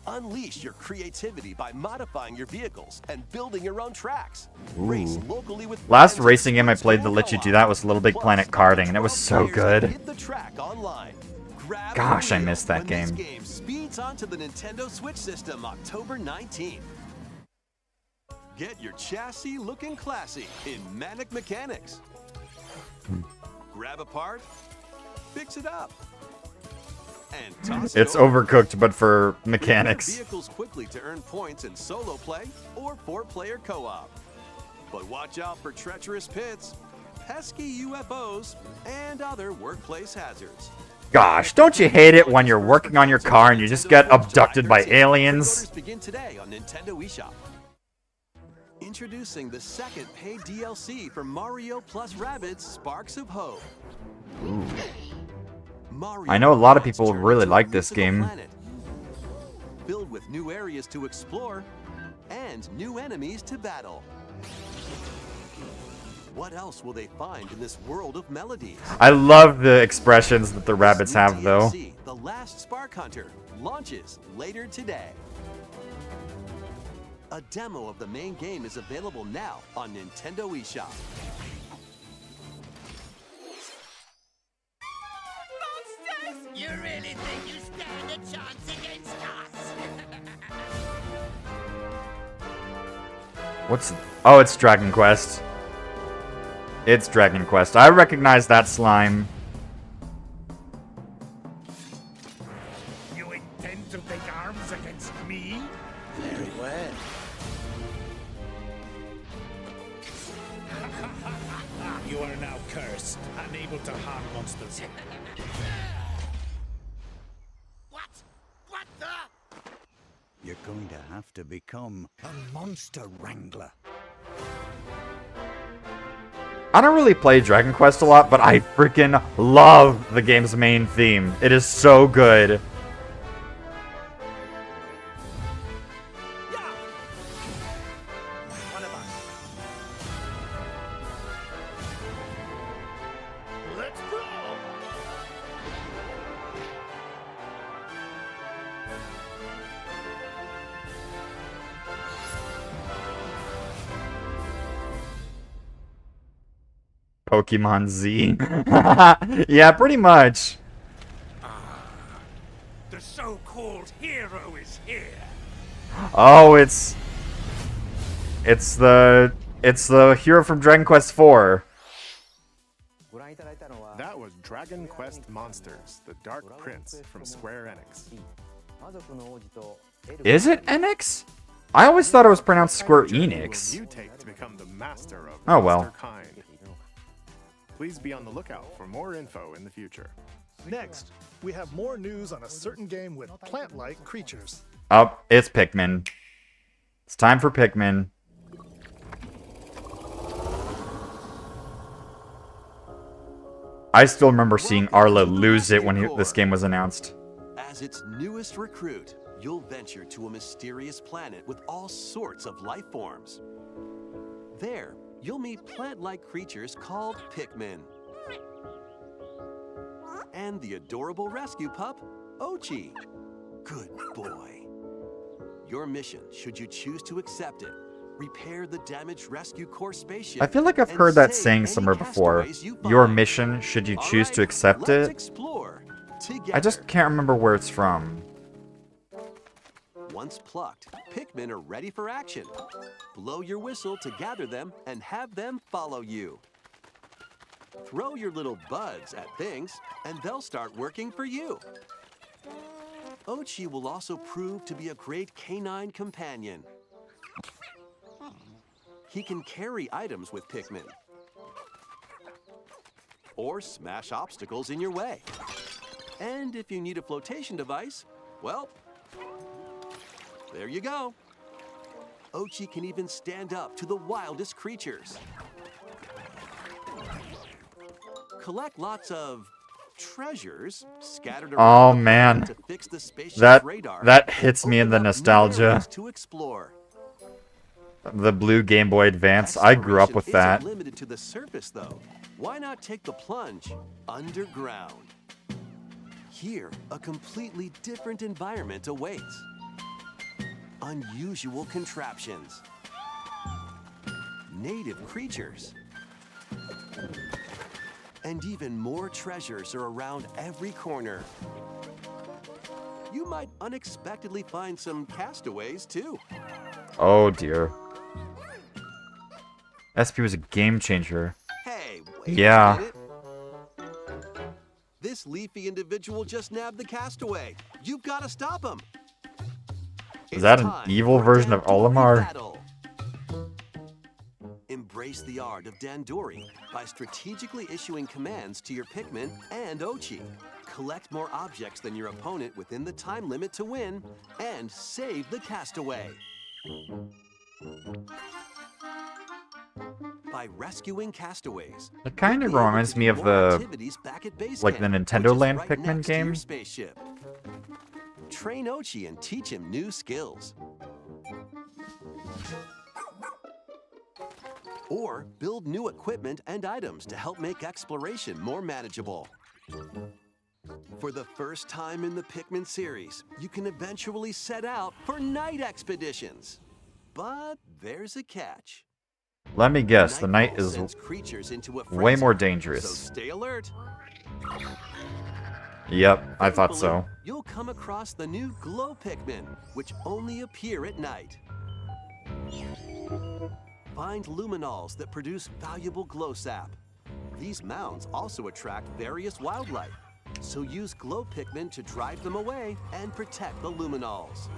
Unleash your creativity by modifying your vehicles and building your own tracks. Race locally with last racing game I played that let you do that was Little Big Planet Karting, and it was so good. Hit the track online. Grab Gosh, I missed that game. This game speeds onto the Nintendo Switch system October 19th. Get your chassis looking classy in Manic Mechanics. Grab a part, fix it up, and toss It's it over. Overcooked, but for mechanics. Vehicles quickly to earn points in solo play or 4-player co-op. But watch out for treacherous pits, pesky UFOs, and other workplace hazards. Gosh, don't you hate it when you're working on your car and you just get abducted by aliens? Begin today on Nintendo eShop. Introducing the second paid DLC for Mario plus Rabbids Sparks of Hope. Ooh. I know a lot of people really like this game. Filled with new areas to explore and new enemies to battle. What else will they find in this world of melodies? I love the expressions that the rabbits have, though. The Last Spark Hunter launches later today. A demo of the main game is available now on Nintendo eShop. Monsters! You really think you stand a chance against us? What's... Oh, it's Dragon Quest. It's Dragon Quest. I recognize that slime. You intend to take arms against me? Very well. You are now cursed, unable to harm monsters. What? What the? You're going to have to become a monster wrangler. I don't really play Dragon Quest a lot, but I freaking love the game's main theme. It is so good. Let's go! Pokemon Z. Yeah, pretty much. The so-called hero is here. Oh, it's the hero from Dragon Quest IV. That was Dragon Quest Monsters, the Dark Prince from Square Enix. Is it Enix? I always thought it was pronounced Square What journey Enix. will you take to become the master of Oh, well. monster kind? Please be on the lookout for more info in the future. Next, we have more news on a certain game with plant-like creatures. Oh, it's Pikmin. It's time for Pikmin. I still remember seeing Arla lose it when this game was announced. As its newest recruit, you'll venture to a mysterious planet with all sorts of life forms. There, you'll meet plant-like creatures called Pikmin. And the adorable rescue pup, Ochi. Good boy. Your mission, should you choose to accept it, repair the damaged Rescue Corps spaceship. I feel like I've heard that saying somewhere before. Your mission, should you choose to accept it. I just can't remember where it's from. Once plucked, Pikmin are ready for action. Blow your whistle to gather them and have them follow you. Throw your little buds at things, and they'll start working for you. Ochi will also prove to be a great canine companion. He can carry items with Pikmin, or smash obstacles in your way. And if you need a flotation device, well, there you go. Ochi can even stand up to the wildest creatures. Collect lots of treasures scattered around. Oh man, to fix the spaceship's radar. that hits me in the nostalgia. To explore. The blue Game Boy Advance. I grew up with that. Isn't limited to the surface though. Why not take the plunge underground? Here, a completely different environment awaits. Unusual contraptions. Native creatures. And even more treasures are around every corner. You might unexpectedly find some castaways too. Oh dear. SP was a game changer. Hey, wait yeah. a minute. This leafy individual just nabbed the castaway. You've got to stop him. Is that an evil version of Olimar? Battle. Embrace the art of Dandori by strategically issuing commands to your Pikmin and Ochi. Collect more objects than your opponent within the time limit to win, and save the castaway. By rescuing castaways, It kind of reminds me of the, like the Nintendo Land Pikmin game. Spaceship. Train Ochi and teach him new skills. Or build new equipment and items to help make exploration more manageable. For the first time in the Pikmin series, you can eventually set out for night expeditions. But there's a catch. Let me guess, the night is way more So dangerous. stay alert. Yep, I thought so. You'll come across the new Glow Pikmin, which only appear at night. Find luminals that produce valuable glow sap. These mounds also attract various wildlife, so use Glow Pikmin to drive them away and protect the luminals.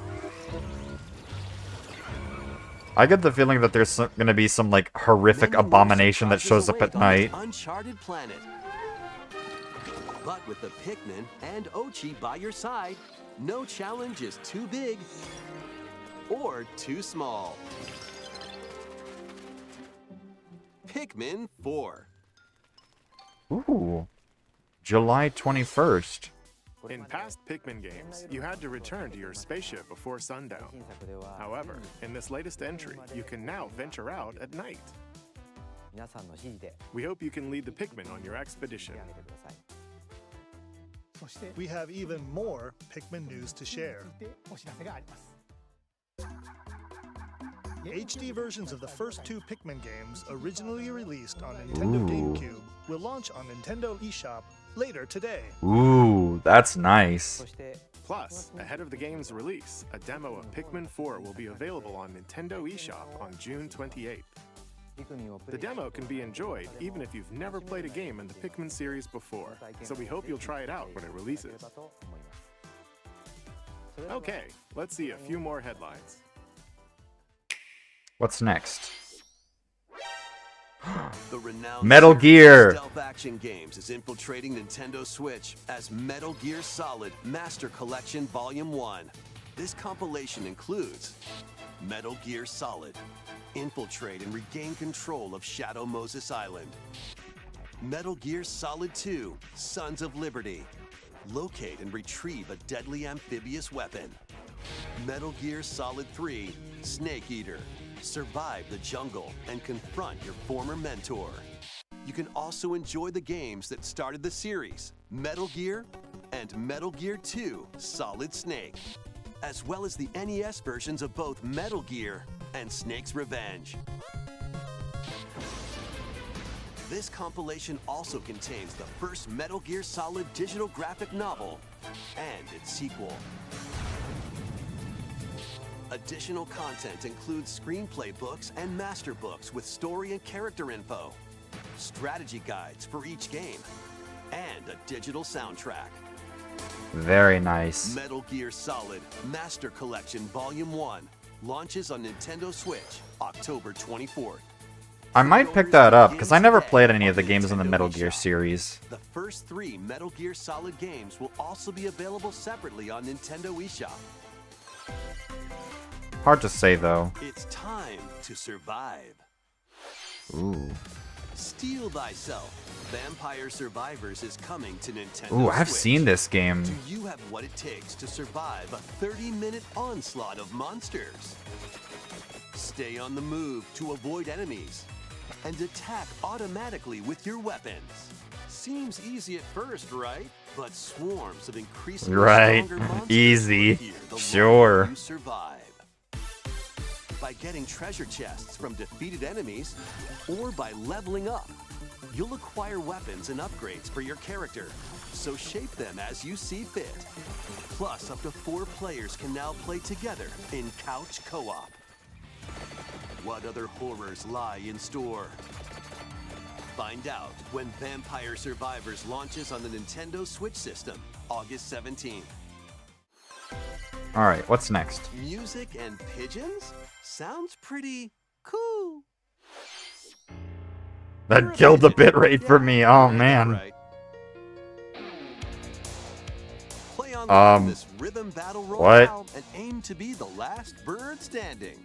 I get the feeling that there's going to be some like horrific abomination that shows up at night. Uncharted planet. But with the Pikmin and Ochi by your side, no challenge is too big or too small. Pikmin 4. Ooh. July 21st. In past Pikmin games, you had to return to your spaceship before sundown. However, in this latest entry, you can now venture out at night. We hope you can lead the Pikmin on your expedition. We have even more Pikmin news to share. HD versions of the first two Pikmin games, originally released on Nintendo Ooh. GameCube, will launch on Nintendo eShop later today. Ooh, that's nice. Plus, ahead of the game's release, a demo of Pikmin 4 will be available on Nintendo eShop on June 28th. The demo can be enjoyed even if you've never played a game in the Pikmin series before, so we hope you'll try it out when it releases. Okay, let's see a few more headlines. What's next? The renowned Metal series of Gear. stealth action games is infiltrating Nintendo Switch as Metal Gear Solid Master Collection Volume 1. This compilation includes Metal Gear Solid, infiltrate and regain control of Shadow Moses Island. Metal Gear Solid 2, Sons of Liberty, locate and retrieve a deadly amphibious weapon. Metal Gear Solid 3, Snake Eater, survive the jungle and confront your former mentor. You can also enjoy the games that started the series, Metal Gear and Metal Gear 2, Solid Snake, as well as the NES versions of both Metal Gear and Snake's Revenge. This compilation also contains the first Metal Gear Solid digital graphic novel and its sequel. Additional content includes screenplay books and master books with story and character info, strategy guides for each game, and a digital soundtrack. Very nice. Metal Gear Solid Master Collection Volume 1 launches on Nintendo Switch October 24th. I might pick that up, because I never played any of the games in the Metal Gear series. The first 3 Metal Gear Solid games will also be available separately on Nintendo eShop. Hard to say, though. It's time to survive. Ooh. Steel Thyself. Vampire Survivors is coming to Nintendo Ooh, I've Switch. seen this game. Do you have what it takes to survive a 30-minute onslaught of monsters? Stay on the move to avoid enemies and attack automatically with your weapons. Seems easy at first, right? But swarms of increasingly Right. stronger monsters Easy. appear the Sure. longer you survive. By getting treasure chests from defeated enemies or by leveling up, you'll acquire weapons and upgrades for your character, so shape them as you see fit. Plus, up to 4 players can now play together in couch co-op. What other horrors lie in store? Find out when Vampire Survivors launches on the Nintendo Switch system, August 17th. Alright, what's next? Music and pigeons? Sounds pretty cool. That killed the bitrate for me, oh man. Right. Play on this rhythm battle royale and aim to be the last bird standing.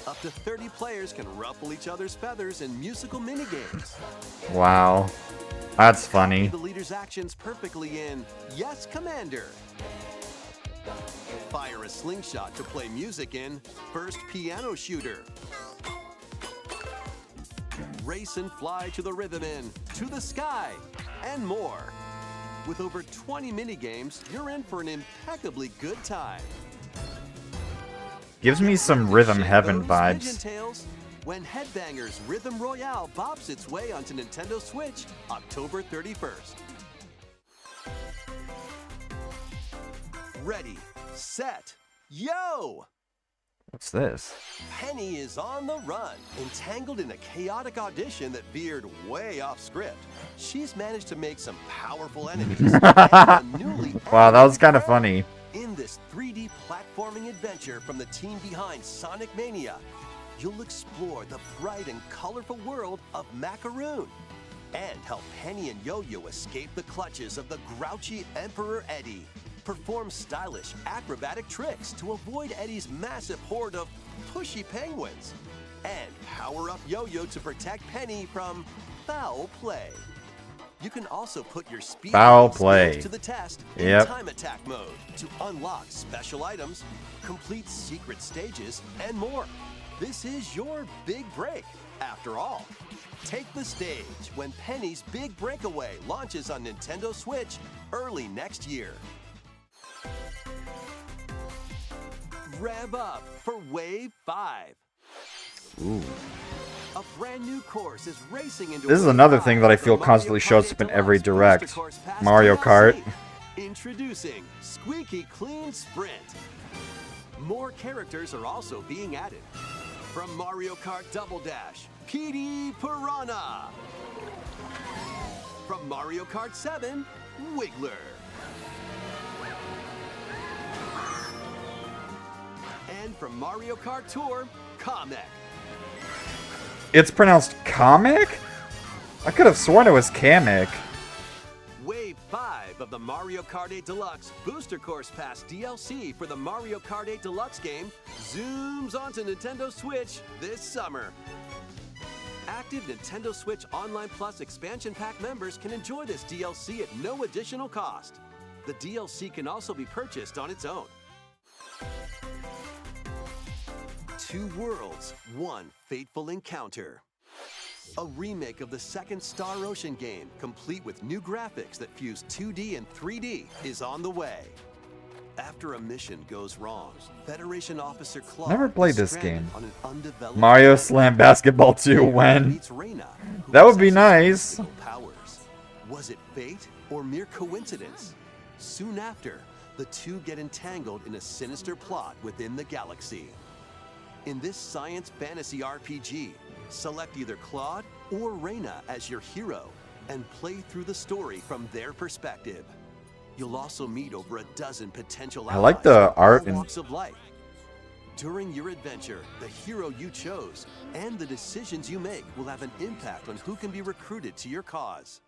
Up to 30 players can ruffle each other's feathers in musical minigames. Wow. That's funny. The leader's actions perfectly in Yes, Commander. Fire a slingshot to play music in First Piano Shooter. Race and fly to the rhythm in To the Sky, and more. With over 20 minigames, you're in for an impeccably good time. Gives me some Rhythm Heaven Those vibes. Pigeon Tales, when Headbangers Rhythm Royale bops its way onto Nintendo Switch October 31st. Ready, set, yo! What's this? Penny is on the run, entangled in a chaotic audition that veered way off script. She's managed to make some powerful enemies. And a newly Wow, that was kind of funny. In this 3D platforming adventure from the team behind Sonic Mania, you'll explore the bright and colorful world of Macaroon and help Penny and Yo-Yo escape the clutches of the grouchy Emperor Eddie. Perform stylish acrobatic tricks to avoid Eddie's massive horde of pushy penguins. And power up Yo-Yo to protect Penny from foul play. You can also put your speed Foul skills play. to the test Yep. in time attack mode to unlock special items, complete secret stages, and more. This is your big break, after all. Take the stage when Penny's Big Breakaway launches on Nintendo Switch early next year. Rev up for Wave 5. Ooh. A brand new course is racing into This is Wave another 5 thing that I feel from constantly Mario shows Kart up in 8 every Deluxe direct. Booster Course Pass Mario DLC. Kart. Introducing Squeaky Clean Sprint. More characters are also being added. From Mario Kart Double Dash, Petey Piranha. From Mario Kart 7, Wiggler. And from Mario Kart Tour, Kamek. It's pronounced comic? I could have sworn it was Kamek. Wave 5 of the Mario Kart 8 Deluxe Booster Course Pass DLC for the Mario Kart 8 Deluxe game zooms onto Nintendo Switch this summer. Active Nintendo Switch Online Plus expansion pack members can enjoy this DLC at no additional cost. The DLC can also be purchased on its own. Two worlds, one fateful encounter. A remake of the second Star Ocean game, complete with new graphics that fuse 2D and 3D, is on the way. After a mission goes wrong, Federation Officer Claude Never played is this stranded game. on an undeveloped Mario planet. Slam Basketball 2 when? Meets Reina, who That would be possesses nice. mystical powers. Was it fate or mere coincidence? Soon after, the two get entangled in a sinister plot within the galaxy. In this science fantasy RPG, select either Claude or Reina as your hero and play through the story from their perspective. You'll also meet over a dozen potential I like the allies from art all and- walks of life. During your adventure, the hero you chose and the decisions you make will have an impact on who can be recruited to your cause.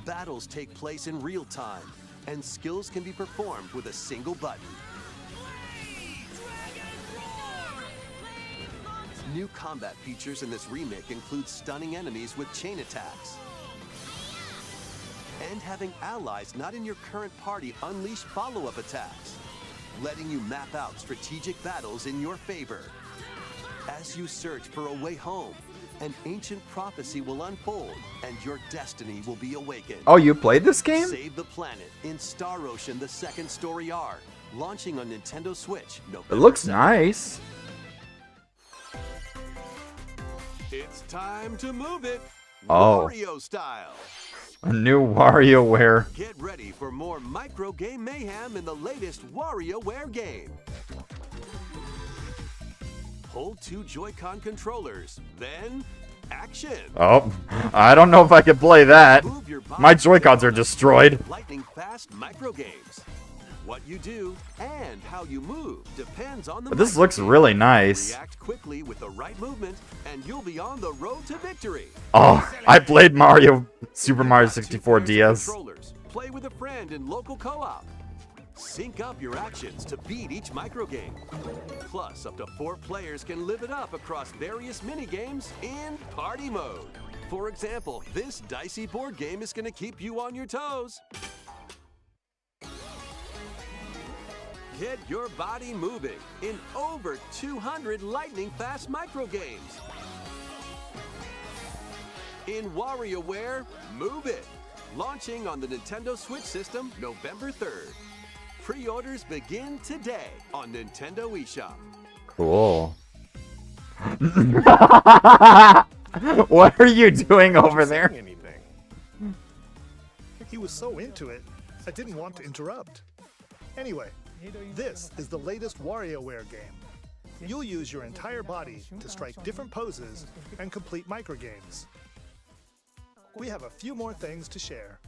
Battles take place in real time, and skills can be performed with a single button. New combat features in this remake include stunning enemies with chain attacks, and having allies not in your current party unleash follow-up attacks, letting you map out strategic battles in your favor. As you search for a way home, an ancient prophecy will unfold, and your destiny will be awakened. Oh, you played this game? Save the planet in Star Ocean: The Second Story R, launching on Nintendo Switch It November looks 7th. nice. It's time to move it, Oh. Wario style. A new WarioWare. Get ready for more micro game mayhem in the latest WarioWare game. Hold two Joy-Con controllers, then action. Oh, I don't know if I can play that. Move your body My Joy-Cons are destroyed. Lightning fast micro games. What you do and how you move depends on the But this micro looks game. really nice. React quickly with the right movement, and you'll be on the road to victory. Oh, I played Super Mario 64 Two DS. controllers. Play with a friend in local co-op. Sync up your actions to beat each micro game. Plus, up to 4 players can live it up across various mini games in party mode. For example, this dicey board game is going to keep you on your toes. Get your body moving in over 200 lightning-fast micro games. In WarioWare, Move It! Launching on the Nintendo Switch system November 3rd. Pre-orders begin today on Nintendo eShop. Cool. What are you doing over there? Anything. He was so into it, I didn't want to interrupt. Anyway, this is the latest WarioWare game. You'll use your entire body to strike different poses and complete microgames. We have a few more things to share.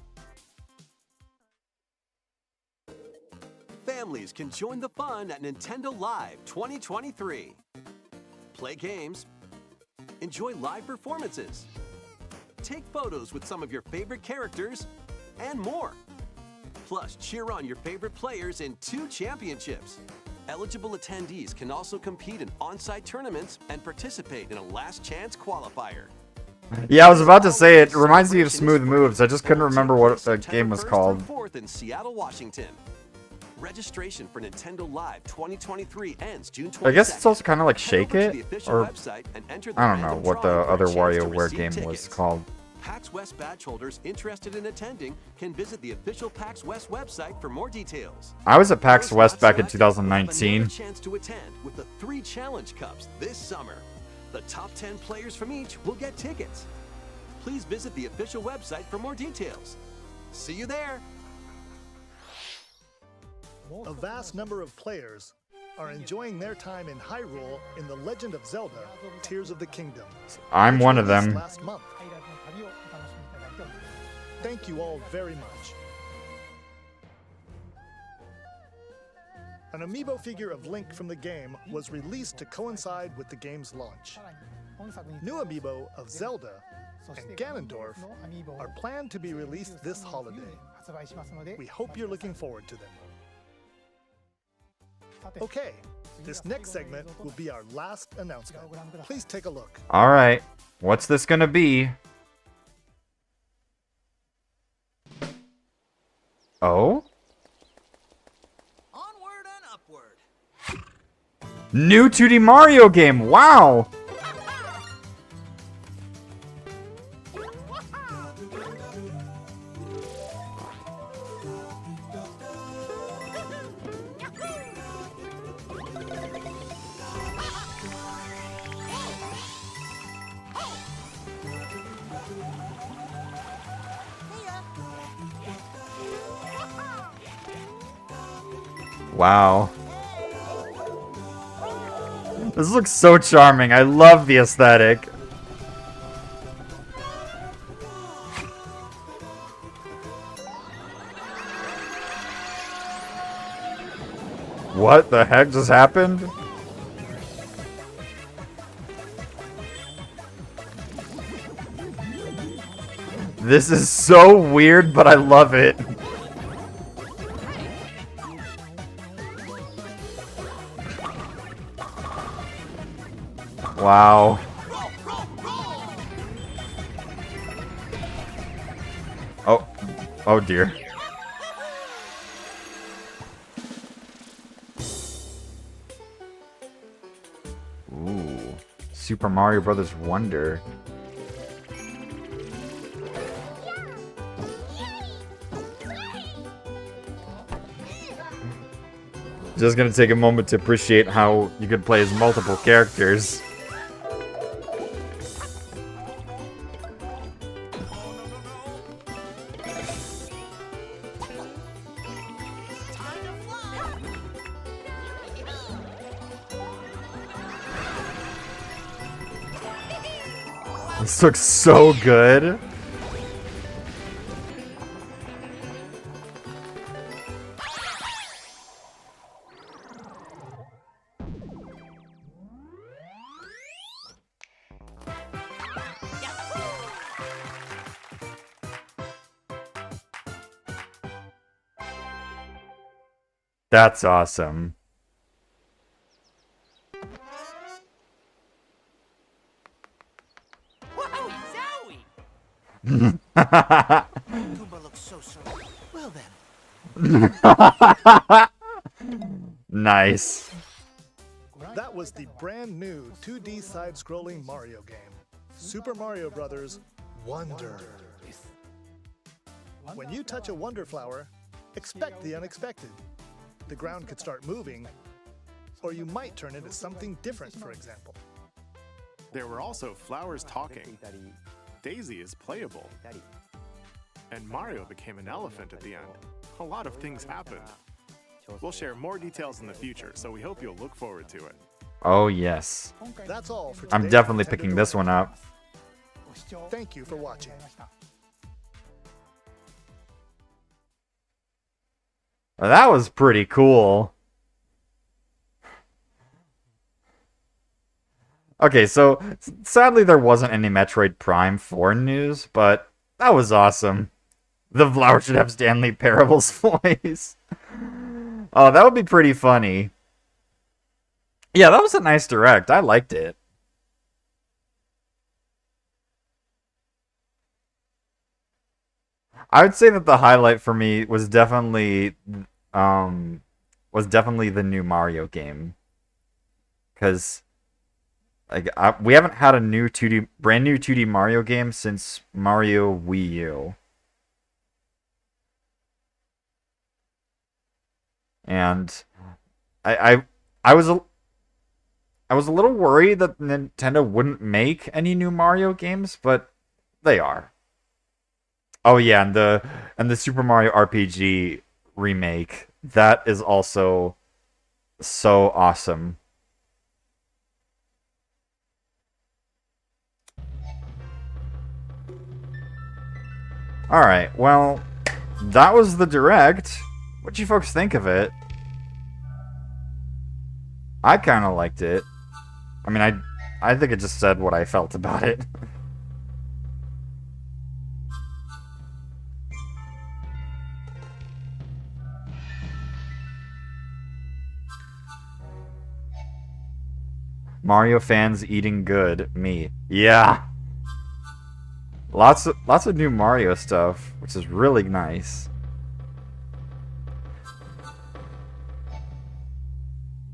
Families can join the fun at Nintendo Live 2023. Play games, enjoy live performances, take photos with some of your favorite characters, and more. Plus, cheer on your favorite players in 2 championships. Eligible attendees can also compete in on-site tournaments and participate in a last chance qualifier. Yeah, I was about to say it reminds me of Smooth Moves. I just couldn't remember what the game was called. 4th in Seattle, Washington. Registration for Nintendo Live 2023 ends June 22nd. I guess it's also kind of like Shake Head over to It, the official or website and enter the I don't know random what the drawing for a other chance to WarioWare receive game tickets. was called. PAX West badge holders interested in attending can visit the official PAX West website for more details. I was at PAX Those West not back in selected will have 2019. another chance to attend with the 3 challenge cups this summer. The top 10 players from each will get tickets. Please visit the official website for more details. See you there. A vast number of players are enjoying their time in Hyrule in The Legend of Zelda: Tears of the Kingdom. I'm which one of released them. Last month. Thank you all very much. An amiibo figure of Link from the game was released to coincide with the game's launch. New amiibo of Zelda and Ganondorf are planned to be released this holiday. We hope you're looking forward to them. Okay, this next segment will be our last announcement. Please take a look. All right, what's this gonna be? Oh? Onward and upward. New 2D Mario game. Wow. Wow. This looks so charming. I love the aesthetic. What the heck just happened? This is so weird, but I love it. Wow. Oh. Oh dear. Ooh. Super Mario Brothers Wonder. Just gonna take a moment to appreciate how you could play as multiple characters. This looks so good. That's awesome. Goomba looks so well then. Nice. That was the brand new 2D side-scrolling Mario game, Super Mario Bros. Wonder. When you touch a Wonder Flower, expect the unexpected. The ground could start moving, or you might turn into something different, for example. There were also flowers talking. Daisy is playable. And Mario became an elephant at the end. A lot of things happened. We'll share more details in the future, so we hope you'll look forward to it. Oh, yes. That's all for I'm today's definitely Nintendo picking this one up. Thank you for watching. That was pretty cool. Okay, so sadly there wasn't any Metroid Prime 4 news, but that was awesome. The flower should have Stanley Parable's voice. Oh, that would be pretty funny. Yeah, that was a nice direct. I liked it. I would say that the highlight for me was definitely the new Mario game. Cuz like we haven't had a brand new 2D Mario game since Mario Wii U. And I was a little worried that Nintendo wouldn't make any new Mario games, but they are. Oh yeah, and the Super Mario RPG remake, that is also so awesome. Alright, well, that was the Direct. What'd you folks think of it? I kind of liked it. I mean, I think it just said what I felt about it. Mario fans eating good. Me. Yeah. Lots of new Mario stuff, which is really nice.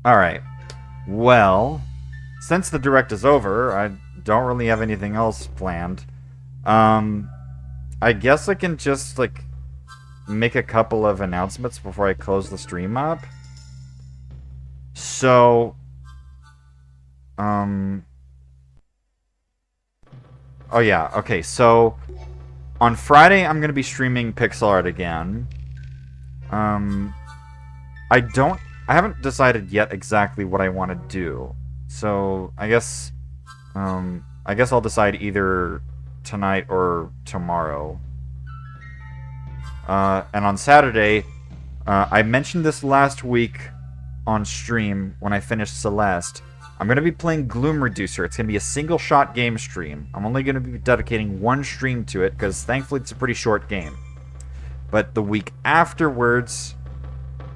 Alright. Well, since the direct is over, I don't really have anything else planned. I guess I can just, like, make a couple of announcements before I close the stream up. So, oh yeah, okay, so on Friday I'm gonna be streaming pixel art again. I haven't decided yet exactly what I want to do. So I guess I'll decide either tonight or tomorrow. And on Saturday, I mentioned this last week on stream when I finished Celeste. I'm going to be playing Gloom Reducer. It's going to be a single-shot game stream. I'm only going to be dedicating one stream to it, because thankfully it's a pretty short game. But the week afterwards,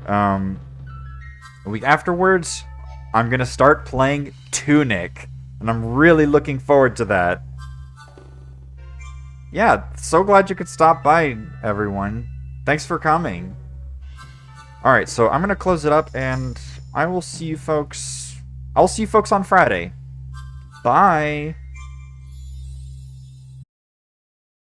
I'm going to start playing Tunic. And I'm really looking forward to that. Yeah, so glad you could stop by, everyone. Thanks for coming. Alright, so I'm going to close it up, and I will see you folks... I'll see you folks on Friday. Bye!